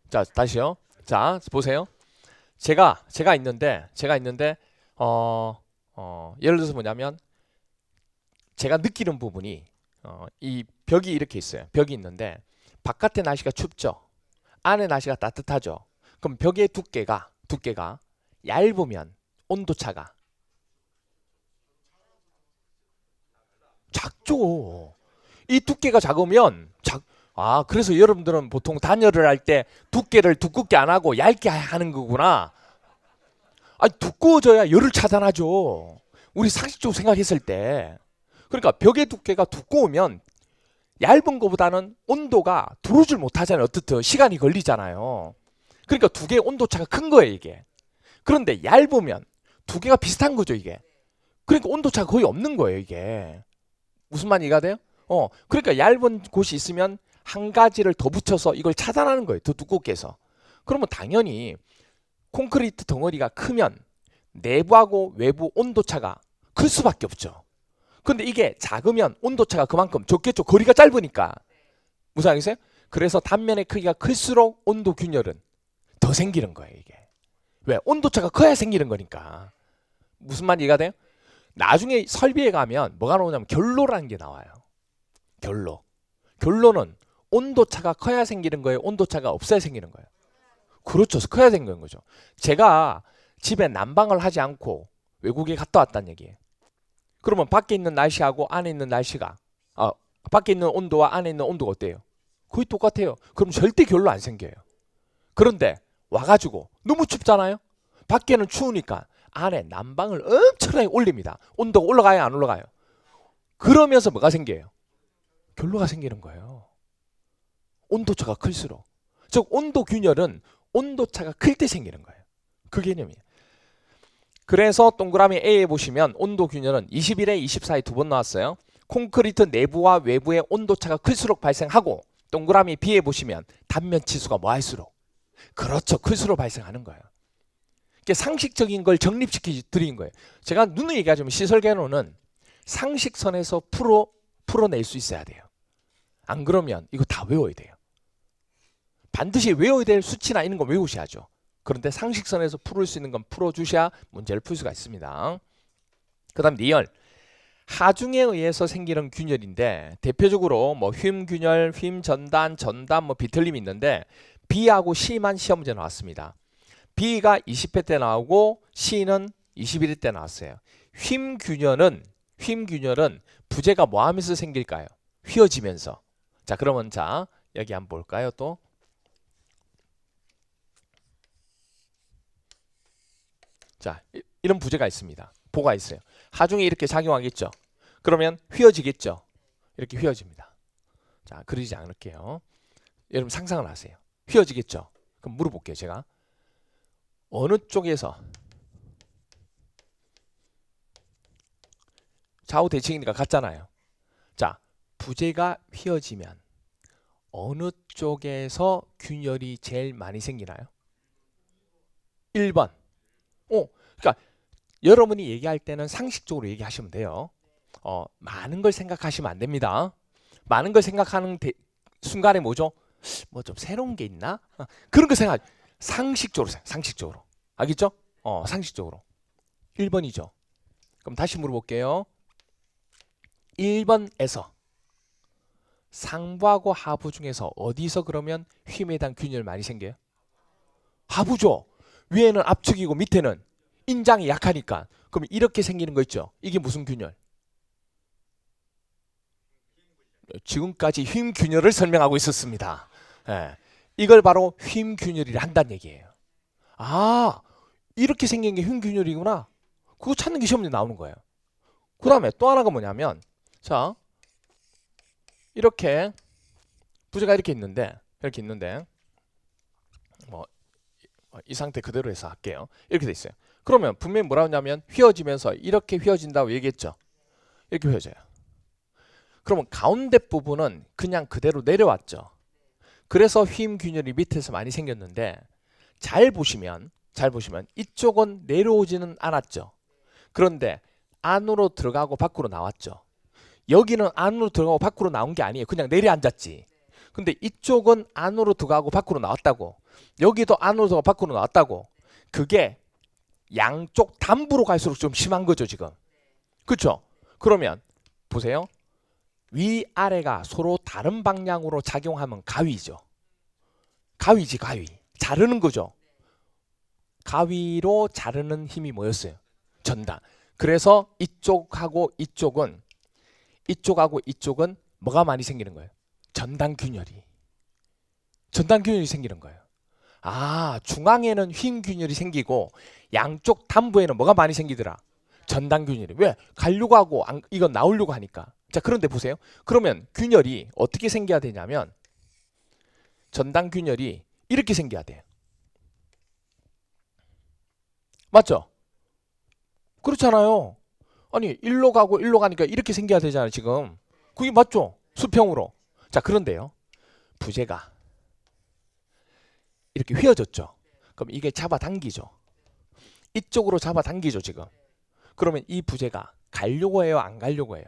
자, 다시요. 자, 보세요. 제가 있는데 예를 들어서 뭐냐면 제가 느끼는 부분이 이 벽이 이렇게 있어요. 벽이 있는데 바깥의 날씨가 춥죠. 안의 날씨가 따뜻하죠. 그럼 벽의 두께가 얇으면 온도차가 작죠. 이 두께가 작으면 그래서 여러분들은 보통 단열을 할 때 두께를 두껍게 안 하고 얇게 하는 거구나. 아니, 두꺼워져야 열을 차단하죠. 우리 상식적으로 생각했을 때. 그러니까 벽의 두께가 두꺼우면 얇은 것보다는 온도가 들어오질 못하잖아요. 어떻든 시간이 걸리잖아요. 그러니까 두 개의 온도차가 큰 거예요, 이게. 그런데 얇으면 두 개가 비슷한 거죠, 이게. 그러니까 온도차가 거의 없는 거예요, 이게. 무슨 말이 이해가 돼요? 그러니까 얇은 곳이 있으면 한 가지를 더 붙여서 이걸 차단하는 거예요. 더 두껍게 해서. 그러면 당연히 콘크리트 덩어리가 크면 내부하고 외부 온도차가 클 수밖에 없죠. 근데 이게 작으면 온도차가 그만큼 적겠죠. 거리가 짧으니까. 무슨 알겠어요? 그래서 단면의 크기가 클수록 온도 균열은 더 생기는 거예요, 이게. 왜? 온도차가 커야 생기는 거니까. 무슨 말이 이해가 돼요? 나중에 설비에 가면 뭐가 나오냐면 결로라는 게 나와요. 결로는 온도차가 커야 생기는 거예요, 온도차가 없어야 생기는 거예요? 그렇죠. 커야 생기는 거죠. 제가 집에 난방을 하지 않고 외국에 갔다 왔다는 얘기예요. 그러면 밖에 있는 날씨하고 안에 있는 날씨가 밖에 있는 온도와 안에 있는 온도가 어때요? 거의 똑같아요. 그럼 절대 결로 안 생겨요. 그런데 와가지고 너무 춥잖아요. 밖에는 추우니까 안에 난방을 엄청나게 올립니다. 온도가 올라가요, 안 올라가요? 그러면서 뭐가 생겨요? 결로가 생기는 거예요. 온도차가 클수록. 즉 온도 균열은 온도차가 클 때 생기는 거예요. 그 개념이에요. 그래서 동그라미 A에 보시면 온도 균열은 21에 24에 두 번 나왔어요. 콘크리트 내부와 외부의 온도차가 클수록 발생하고, 동그라미 B에 보시면 단면 치수가 뭐 할수록, 그렇죠, 클수록 발생하는 거예요. 이게 상식적인 걸 정립시켜 드린 거예요. 제가 누누이 얘기하자면 시설 개론은 상식선에서 풀어낼 수 있어야 돼요. 안 그러면 이거 다 외워야 돼요. 반드시 외워야 될 수치나 이런 거 외우셔야죠. 그런데 상식선에서 풀을 수 있는 건 풀어주셔야 문제를 풀 수가 있습니다. 그 다음 리얼. 하중에 의해서 생기는 균열인데 대표적으로 뭐 휨균열, 휨전단, 전단, 뭐 비틀림이 있는데 B하고 C만 시험 문제 나왔습니다. B가 20회 때 나오고 C는 21회 때 나왔어요. 휨균열은 부재가 뭐 하면서 생길까요? 휘어지면서. 자, 그러면 여기 한번 볼까요? 또 자, 이런 부재가 있습니다. 보가 있어요. 하중에 이렇게 작용하겠죠. 그러면 휘어지겠죠. 이렇게 휘어집니다. 자, 그러지 않을게요. 여러분 상상을 하세요. 휘어지겠죠. 그럼 물어볼게요, 제가. 어느 쪽에서 좌우 대칭이니까 같잖아요. 자, 부재가 휘어지면 어느 쪽에서 균열이 제일 많이 생기나요? 1번. 그러니까 여러분이 얘기할 때는 상식적으로 얘기하시면 돼요. 많은 걸 생각하시면 안 됩니다. 많은 걸 생각하는 순간에 뭐죠? 뭐 좀 새로운 게 있나? 그런 거 상식적으로. 알겠죠? 상식적으로. 1번이죠. 그럼 다시 물어볼게요. 1번에서 상부하고 하부 중에서 어디서 그러면 힘에 대한 균열 많이 생겨요? 하부죠. 위에는 압축이고 밑에는 인장이 약하니까. 그럼 이렇게 생기는 거 있죠? 이게 무슨 균열? 지금까지 힘 균열을 설명하고 있었습니다. 예, 이걸 바로 힘 균열이라 한다는 얘기예요. 아, 이렇게 생긴 게 힘 균열이구나. 그거 찾는 게 시험 문제 나오는 거예요. 그 다음에 또 하나가 뭐냐면, 자, 이렇게 부재가 이렇게 있는데 뭐 이 상태 그대로 해서 할게요. 이렇게 돼 있어요. 그러면 분명히 뭐라고 하냐면 휘어지면서 이렇게 휘어진다고 얘기했죠. 이렇게 휘어져요. 그러면 가운데 부분은 그냥 그대로 내려왔죠. 그래서 휘임 균열이 밑에서 많이 생겼는데 잘 보시면 이쪽은 내려오지는 않았죠. 그런데 안으로 들어가고 밖으로 나왔죠. 여기는 안으로 들어가고 밖으로 나온 게 아니에요. 그냥 내려앉았지. 근데 이쪽은 안으로 들어가고 밖으로 나왔다고. 여기도 안으로 들어가고 밖으로 나왔다고. 그게 양쪽 담부로 갈수록 좀 심한 거죠, 지금. 그렇죠? 그러면 보세요. 위아래가 서로 다른 방향으로 작용하면 가위죠. 가위지, 가위. 자르는 거죠. 가위로 자르는 힘이 뭐였어요? 전단. 그래서 이쪽하고 이쪽은 뭐가 많이 생기는 거예요? 전단균열이 생기는 거예요. 아, 중앙에는 휨균열이 생기고 양쪽 담부에는 뭐가 많이 생기더라? 전단균열이. 왜? 가려고 하고 이건 나오려고 하니까. 자, 그런데 보세요. 그러면 균열이 어떻게 생겨야 되냐면 전단균열이 이렇게 생겨야 돼요. 맞죠? 그렇잖아요. 아니, 일로 가니까 이렇게 생겨야 되잖아요, 지금. 그게 맞죠? 수평으로. 자, 그런데요. 부재가 이렇게 휘어졌죠. 그럼 이게 잡아당기죠. 이쪽으로 잡아당기죠, 지금. 그러면 이 부재가 가려고 해요, 안 가려고 해요?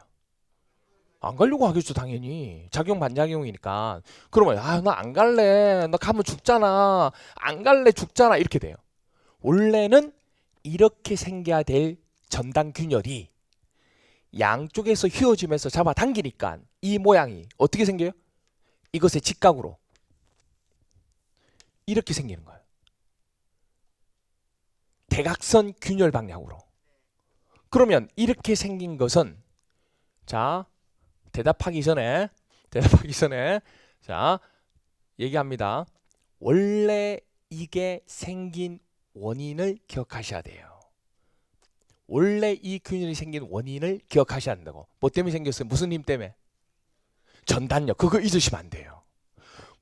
안 가려고 하겠죠, 당연히. 작용 반작용이니까. 그러면 나 안 갈래. 나 가면 죽잖아. 안 갈래, 죽잖아. 이렇게 돼요. 원래는 이렇게 생겨야 될 전단균열이 양쪽에서 휘어지면서 잡아당기니까 이 모양이 어떻게 생겨요? 이것의 직각으로 이렇게 생기는 거예요. 대각선 균열 방향으로. 그러면 이렇게 생긴 것은 자, 대답하기 전에 자, 얘기합니다. 원래 이게 생긴 원인을 기억하셔야 돼요. 원래 이 균열이 생긴 원인을 기억하셔야 한다고. 뭐 때문에 생겼어요? 무슨 힘 때문에? 전단력. 그거 잊으시면 안 돼요.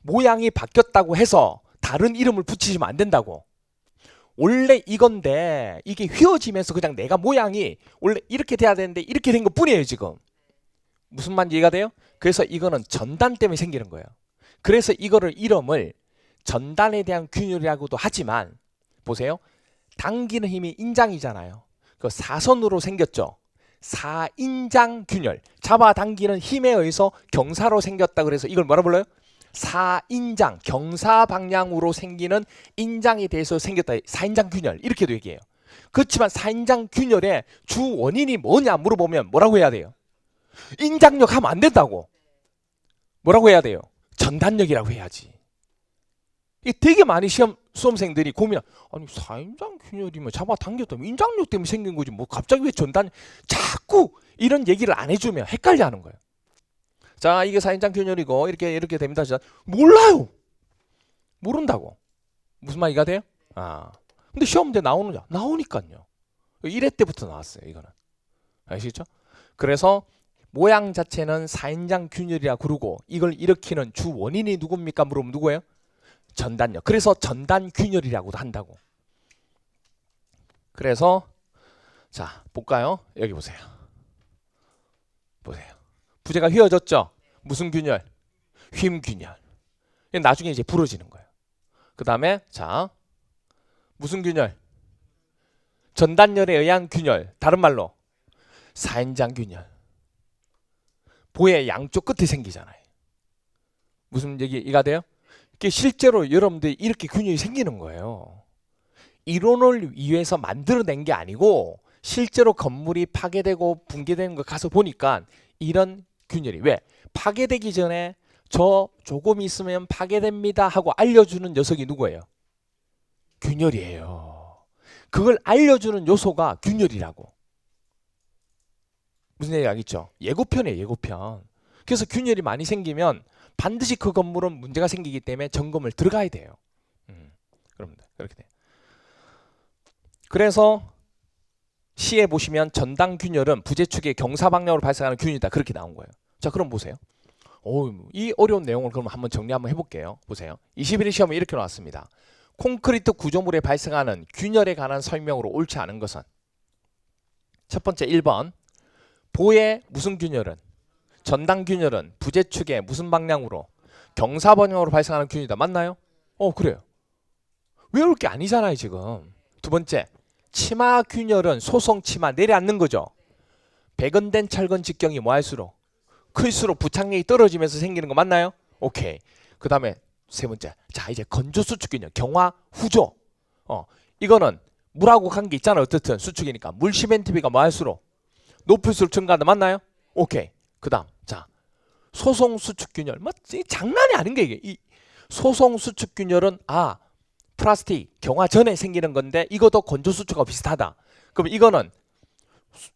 모양이 바뀌었다고 해서 다른 이름을 붙이시면 안 된다고. 원래 이건데 이게 휘어지면서 그냥 내가 모양이 원래 이렇게 돼야 되는데 이렇게 된 것 뿐이에요, 지금. 무슨 말인지 이해가 돼요? 그래서 이거는 전단 때문에 생기는 거예요. 그래서 이거를 이름을 전단에 대한 균열이라고도 하지만 보세요. 당기는 힘이 인장이잖아요. 그 사선으로 생겼죠. 사인장 균열. 잡아당기는 힘에 의해서 경사로 생겼다 그래서 이걸 뭐라 불러요? 사인장, 경사 방향으로 생기는 인장에 대해서 생겼다. 사인장 균열. 이렇게도 얘기해요. 그렇지만 사인장 균열의 주 원인이 뭐냐 물어보면 뭐라고 해야 돼요? 인장력 하면 안 된다고. 뭐라고 해야 돼요? 전단력이라고 해야지. 이게 되게 많이 수험생들이 고민하. 아니, 사인장 균열이면 잡아당겼다면 인장력 때문에 생긴 거지. 뭐 갑자기 왜 전단 자꾸 이런 얘기를 안 해주면 헷갈려 하는 거예요. 자, 이게 사인장 균열이고 이렇게 됩니다. 몰라요. 모른다고. 무슨 말 이해가 돼요? 근데 시험 문제 나오느냐? 나오니까요. 1회 때부터 나왔어요, 이거는. 아시겠죠? 그래서 모양 자체는 사인장 균열이라 그러고 이걸 일으키는 주 원인이 누굽니까? 물으면 누구예요? 전단력. 그래서 전단 균열이라고도 한다고. 그래서 자, 볼까요? 여기 보세요. 부재가 휘어졌죠? 무슨 균열? 휨균열. 나중에 이제 부러지는 거예요. 그 다음에 자, 무슨 균열? 전단열에 의한 균열. 다른 말로 사인장 균열. 보의 양쪽 끝에 생기잖아요. 무슨 얘기 이해가 돼요? 이게 실제로 여러분들이 이렇게 균열이 생기는 거예요. 이론을 위해서 만들어낸 게 아니고 실제로 건물이 파괴되고 붕괴되는 거 가서 보니까 이런 균열이 왜? 파괴되기 전에 저 조금 있으면 파괴됩니다 하고 알려주는 녀석이 누구예요? 균열이에요. 그걸 알려주는 요소가 균열이라고. 무슨 얘기 알겠죠? 예고편이에요, 예고편. 그래서 균열이 많이 생기면 반드시 그 건물은 문제가 생기기 때문에 점검을 들어가야 돼요. 그럽니다. 그렇게 돼요. 그래서 시에 보시면 전당 균열은 부재축의 경사 방향으로 발생하는 균열이다. 그렇게 나온 거예요. 자, 그럼 보세요. 이 어려운 내용을 그럼 한번 정리 한번 해볼게요. 보세요. 21일 시험에 이렇게 나왔습니다. 콘크리트 구조물에 발생하는 균열에 관한 설명으로 옳지 않은 것은 첫 번째 1번 보의 무슨 균열은 전당 균열은 부재축의 무슨 방향으로 경사 방향으로 발생하는 균열이다. 맞나요? 그래요. 외울 게 아니잖아요 지금. 두 번째 치마 균열은 소송 치마 내려앉는 거죠. 백은된 철근 직경이 뭐 할수록 클수록 부착력이 떨어지면서 생기는 거 맞나요? 오케이. 그 다음에 세 번째 자 이제 건조 수축 균열 경화 후조. 이거는 물하고 관계 있잖아요. 어떻든 수축이니까 물 시멘트비가 뭐 할수록 높을수록 증가한다. 맞나요? 오케이. 그 다음 자 소송 수축 균열 장난이 아닌 게 이게 이 소송 수축 균열은 플라스틱 경화 전에 생기는 건데 이것도 건조 수축하고 비슷하다. 그럼 이거는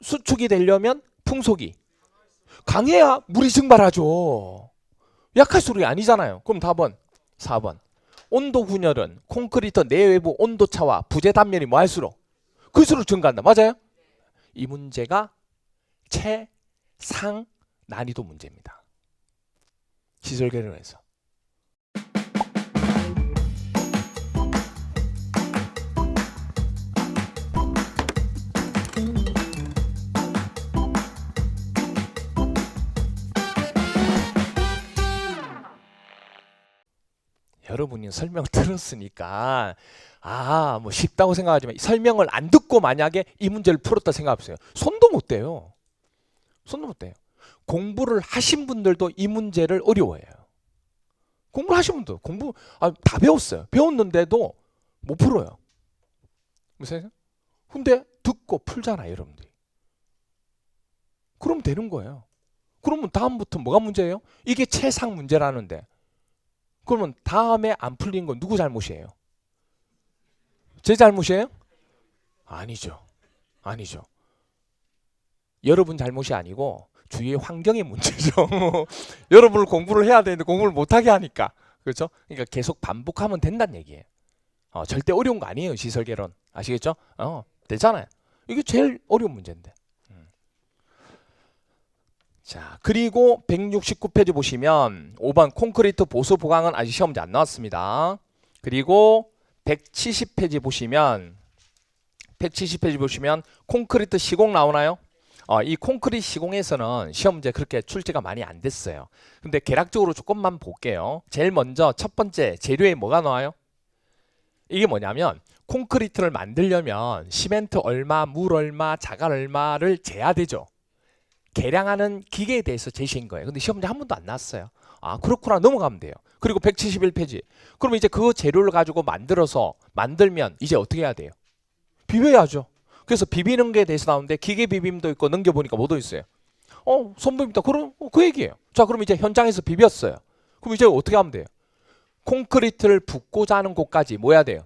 수축이 되려면 풍속이 강해야 물이 증발하죠. 약할수록이 아니잖아요. 그럼 답은 4번 온도 균열은 콘크리트 내외부 온도차와 부재 단면이 뭐 할수록 클수록 증가한다. 맞아요? 이 문제가 최상 난이도 문제입니다. 시설 개론에서. 여러분이 설명 들었으니까 뭐 쉽다고 생각하지만 설명을 안 듣고 만약에 이 문제를 풀었다 생각해보세요. 손도 못 대요. 손도 못 대요. 공부를 하신 분들도 이 문제를 어려워해요. 공부를 하신 분도 공부 다 배웠어요. 배웠는데도 못 풀어요. 무슨? 근데 듣고 풀잖아요, 여러분들이. 그럼 되는 거예요. 그러면 다음부터 뭐가 문제예요? 이게 최상 문제라는데. 그러면 다음에 안 풀린 건 누구 잘못이에요? 제 잘못이에요? 아니죠. 아니죠. 여러분 잘못이 아니고 주위의 환경의 문제죠. 여러분을 공부를 해야 되는데 공부를 못하게 하니까. 그렇죠? 그러니까 계속 반복하면 된다는 얘기예요. 절대 어려운 거 아니에요. 시설 개론. 아시겠죠? 되잖아요. 이게 제일 어려운 문제인데. 자, 그리고 169페이지 보시면 5번 콘크리트 보수 보강은 아직 시험 문제 안 나왔습니다. 그리고 170페이지 보시면 콘크리트 시공 나오나요? 이 콘크리트 시공에서는 시험 문제 그렇게 출제가 많이 안 됐어요. 근데 개략적으로 조금만 볼게요. 제일 먼저 첫 번째 재료에 뭐가 나와요? 이게 뭐냐면 콘크리트를 만들려면 시멘트 얼마, 물 얼마, 자갈 얼마를 재야 되죠. 계량하는 기계에 대해서 제시한 거예요. 근데 시험 문제 한 번도 안 나왔어요. 그렇구나 넘어가면 돼요. 그리고 171페이지. 그럼 이제 그 재료를 가지고 만들면 이제 어떻게 해야 돼요? 비벼야죠. 그래서 비비는 게 대해서 나오는데 기계 비빔도 있고 넘겨보니까 뭐도 있어요. 손부입니다. 그럼 그 얘기예요. 자, 그럼 이제 현장에서 비볐어요. 그럼 이제 어떻게 하면 돼요? 콘크리트를 붓고자 하는 곳까지 뭐 해야 돼요?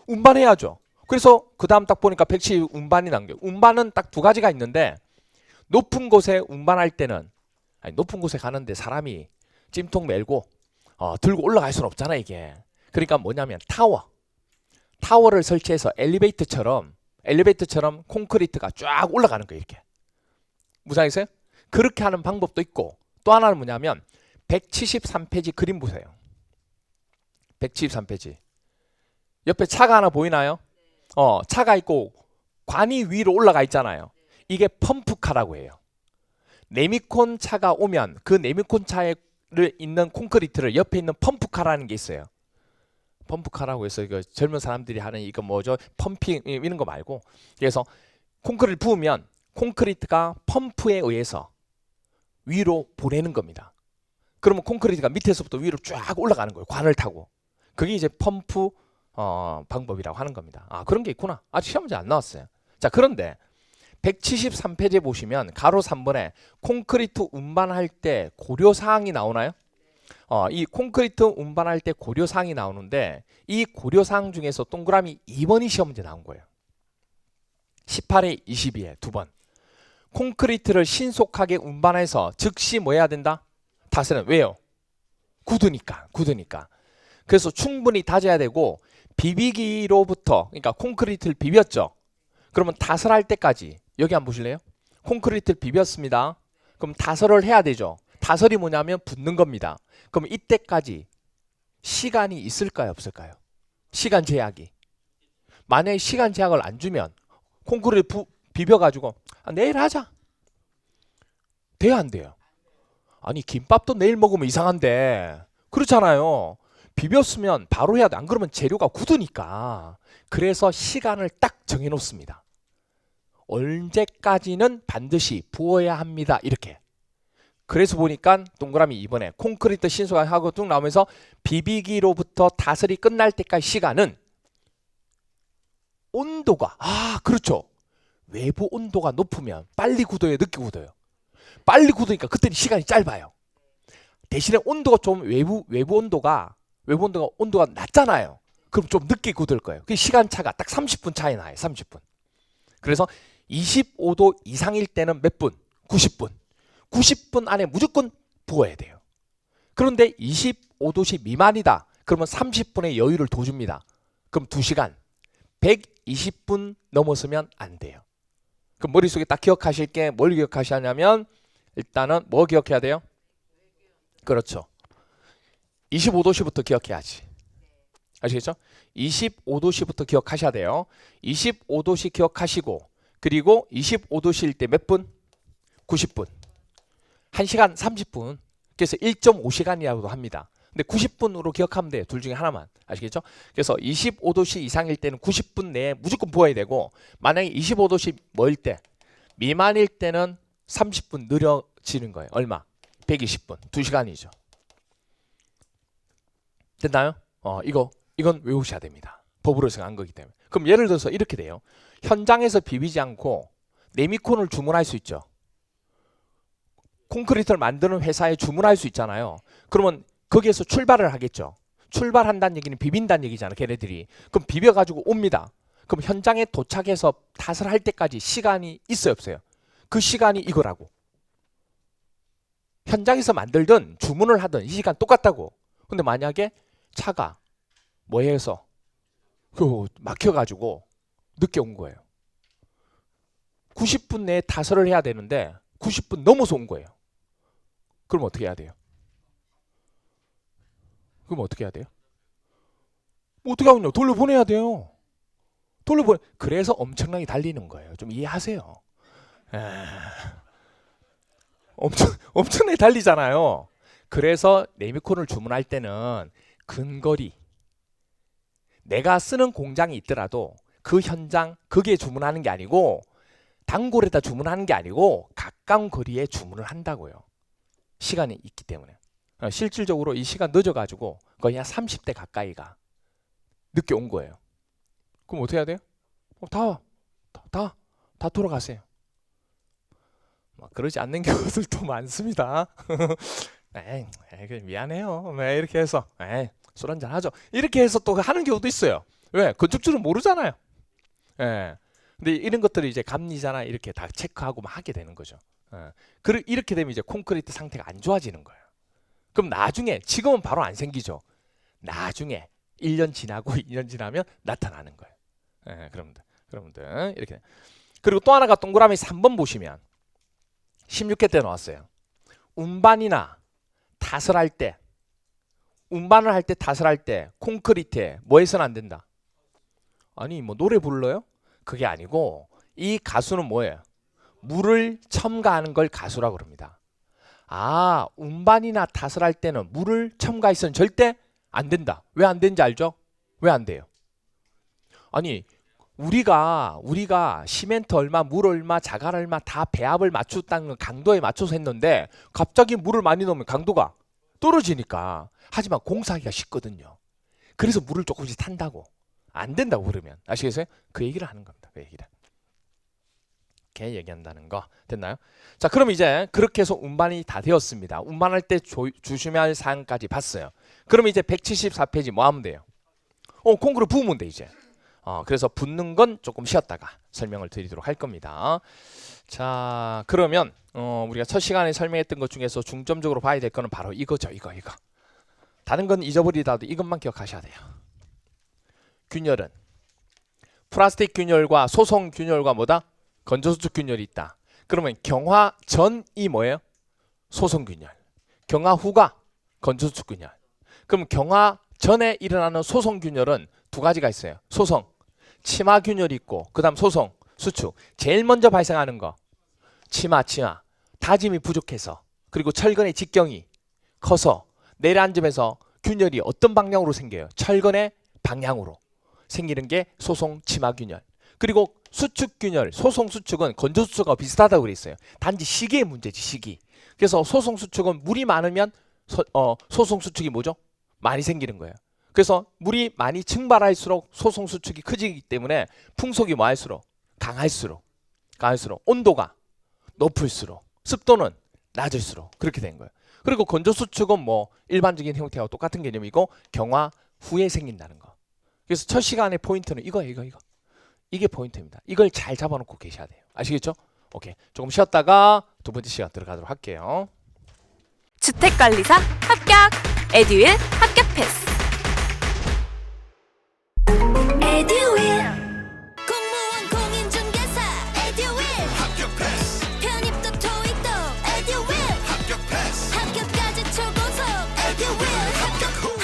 운반해야죠. 그래서 그 다음 딱 보니까 170 운반이 남겨요. 운반은 딱 두 가지가 있는데 높은 곳에 운반할 때는 높은 곳에 가는데 사람이 찜통 메고 들고 올라갈 수는 없잖아 이게. 그러니까 뭐냐면 타워를 설치해서 엘리베이터처럼 콘크리트가 쫙 올라가는 거예요 이렇게. 무슨 알겠어요? 그렇게 하는 방법도 있고 또 하나는 뭐냐면 173페이지 그림 보세요. 173페이지 옆에 차가 하나 보이나요? 차가 있고 관이 위로 올라가 있잖아요. 이게 펌프카라고 해요. 네미콘 차가 오면 그 네미콘 차에 있는 콘크리트를 옆에 있는 펌프카라는 게 있어요. 펌프카라고 해서 이거 젊은 사람들이 하는 이거 뭐죠? 펌핑 이런 거 말고 그래서 콘크리트를 부으면 콘크리트가 펌프에 의해서 위로 보내는 겁니다. 그러면 콘크리트가 밑에서부터 위로 쫙 올라가는 거예요. 관을 타고. 그게 이제 펌프 방법이라고 하는 겁니다. 아, 그런 게 있구나. 아직 시험 문제 안 나왔어요. 자, 그런데 173페이지에 보시면 가로 3번에 콘크리트 운반할 때 고려사항이 나오나요? 이 콘크리트 운반할 때 고려사항이 나오는데 이 고려사항 중에서 동그라미 2번이 시험 문제 나온 거예요. 18에 22에 2번. 콘크리트를 신속하게 운반해서 즉시 뭐 해야 된다? 다스는 왜요? 굳으니까. 그래서 충분히 다져야 되고 비비기로부터 그러니까 콘크리트를 비볐죠. 그러면 다설할 때까지 여기 한번 보실래요? 콘크리트를 비볐습니다. 그럼 다설을 해야 되죠. 다설이 뭐냐면 붓는 겁니다. 그럼 이때까지 시간이 있을까요? 없을까요? 시간 제약이. 만약에 시간 제약을 안 주면 콘크리트 비벼가지고 내일 하자. 돼요? 안 돼요? 아니 김밥도 내일 먹으면 이상한데 그렇잖아요. 비볐으면 바로 해야 돼. 안 그러면 재료가 굳으니까. 그래서 시간을 딱 정해놓습니다. 언제까지는 반드시 부어야 합니다. 이렇게. 그래서 보니까 동그라미 2번에 콘크리트 신속하게 하고 쭉 나오면서 비비기로부터 다슬이 끝날 때까지 시간은 온도가 그렇죠. 외부 온도가 높으면 빨리 굳어요, 늦게 굳어요? 빨리 굳으니까 그때는 시간이 짧아요. 대신에 온도가 좀 외부 온도가 낮잖아요. 그럼 좀 늦게 굳을 거예요. 그 시간 차가 딱 30분 차이 나요. 30분. 그래서 25도 이상일 때는 몇 분? 90분. 90분 안에 무조건 부어야 돼요. 그런데 25도씨 미만이다. 그러면 30분의 여유를 더 줍니다. 그럼 2시간. 120분 넘었으면 안 돼요. 그럼 머릿속에 딱 기억하실 게 뭘 기억하시냐면 일단은 뭐 기억해야 돼요? 그렇죠. 25도씨부터 기억해야지. 아시겠죠? 25도씨부터 기억하셔야 돼요. 25도씨 기억하시고 그리고 25도씨일 때 몇 분? 90분. 1시간 30분. 그래서 1.5시간이라고도 합니다. 근데 90분으로 기억하면 돼요. 둘 중에 하나만. 아시겠죠? 그래서 25도씨 이상일 때는 90분 내에 무조건 부어야 되고 만약에 25도씨 뭐일 때? 미만일 때는 30분 느려지는 거예요. 얼마? 120분. 2시간이죠. 됐나요? 이건 외우셔야 됩니다. 법으로 정한 거기 때문에. 그럼 예를 들어서 이렇게 돼요. 현장에서 비비지 않고 네미콘을 주문할 수 있죠. 콘크리트를 만드는 회사에 주문할 수 있잖아요. 그러면 거기에서 출발을 하겠죠. 출발한다는 얘기는 비빈다는 얘기잖아, 걔네들이. 그럼 비벼가지고 옵니다. 그럼 현장에 도착해서 탓을 할 때까지 시간이 있어요, 없어요? 그 시간이 이거라고. 현장에서 만들든 주문을 하든 이 시간 똑같다고. 근데 만약에 차가 뭐해서 막혀가지고 늦게 온 거예요. 90분 내에 타설을 해야 되는데 90분 넘어서 온 거예요. 그럼 어떻게 해야 돼요? 뭐 어떻게 하군요? 돌려보내야 돼요. 그래서 엄청나게 달리는 거예요. 좀 이해하세요. 엄청나게 달리잖아요. 그래서 네미콘을 주문할 때는 근거리, 내가 쓰는 공장이 있더라도 그 현장 거기에 주문하는 게 아니고 단골에다 주문하는 게 아니고 가까운 거리에 주문을 한다고요. 시간이 있기 때문에. 실질적으로 이 시간 늦어가지고 거의 한 30대 가까이가 늦게 온 거예요. 그럼 어떻게 해야 돼요? 다 돌아가세요. 그러지 않는 경우들도 많습니다. 미안해요. 이렇게 해서 술 한잔 하죠. 이렇게 해서 또 하는 경우도 있어요. 왜? 건축주는 모르잖아요. 근데 이런 것들이 이제 감리자나 이렇게 다 체크하고 막 하게 되는 거죠. 이렇게 되면 이제 콘크리트 상태가 안 좋아지는 거예요. 그럼 나중에, 지금은 바로 안 생기죠. 나중에 1년 지나고 2년 지나면 나타나는 거예요. 그러분들 이렇게. 그리고 또 하나가 동그라미 3번 보시면 16회 때 나왔어요. 운반이나 타설할 때, 운반을 할 때 타설할 때 콘크리트에 뭐 해서는 안 된다? 아니 뭐 노래 불러요? 그게 아니고 이 가수는 뭐예요? 물을 첨가하는 걸 가수라고 그럽니다. 운반이나 타설할 때는 물을 첨가해서는 절대 안 된다. 왜 안 되는지 알죠? 왜 안 돼요? 아니 우리가 시멘트 얼마, 물 얼마, 자갈 얼마 다 배합을 맞췄다는 강도에 맞춰서 했는데 갑자기 물을 많이 넣으면 강도가 떨어지니까. 하지만 공사하기가 쉽거든요. 그래서 물을 조금씩 탄다고. 안 된다고 그러면. 아시겠어요? 그 얘기를 하는 겁니다. 그 얘기를. 이렇게 얘기한다는 거. 됐나요? 자, 그럼 이제 그렇게 해서 운반이 다 되었습니다. 운반할 때 조심해야 할 사항까지 봤어요. 그럼 이제 174페이지 뭐 하면 돼요? 콩쿠르 부으면 돼 이제. 그래서 붓는 건 조금 쉬었다가 설명을 드리도록 할 겁니다. 자, 그러면 우리가 첫 시간에 설명했던 것 중에서 중점적으로 봐야 될 거는 바로 이거죠. 이거. 다른 건 잊어버리더라도 이것만 기억하셔야 돼요. 균열은 플라스틱 균열과 소성 균열과 뭐다? 건조수축 균열이 있다. 그러면 경화 전이 뭐예요? 소성 균열. 경화 후가 건조수축 균열. 그럼 경화 전에 일어나는 소성 균열은 두 가지가 있어요. 소성, 치마 균열이 있고 그 다음 소성, 수축. 제일 먼저 발생하는 거 치마. 다짐이 부족해서 그리고 철근의 직경이 커서 내려앉으면서 균열이 어떤 방향으로 생겨요? 철근의 방향으로 생기는 게 소성 치마 균열. 그리고 수축 균열, 소성 수축은 건조 수축과 비슷하다고 그랬어요. 단지 시기의 문제지, 시기. 그래서 소성 수축은 물이 많으면 소성 수축이 뭐죠? 많이 생기는 거예요. 그래서 물이 많이 증발할수록 소성 수축이 커지기 때문에 풍속이 뭐 할수록 강할수록 온도가 높을수록 습도는 낮을수록 그렇게 된 거예요. 그리고 건조 수축은 뭐 일반적인 형태와 똑같은 개념이고 경화 후에 생긴다는 거. 그래서 첫 시간의 포인트는 이거예요. 이게 포인트입니다. 이걸 잘 잡아놓고 계셔야 돼요. 아시겠죠? 오케이. 조금 쉬었다가 두 번째 시간 들어가도록 할게요. 주택관리사 합격! 에듀윌 합격 패스! 에듀윌 공무원 공인중개사 에듀윌 합격 패스 편입도 토익도 에듀윌 합격 패스 합격까지 초고속 에듀윌 합격 후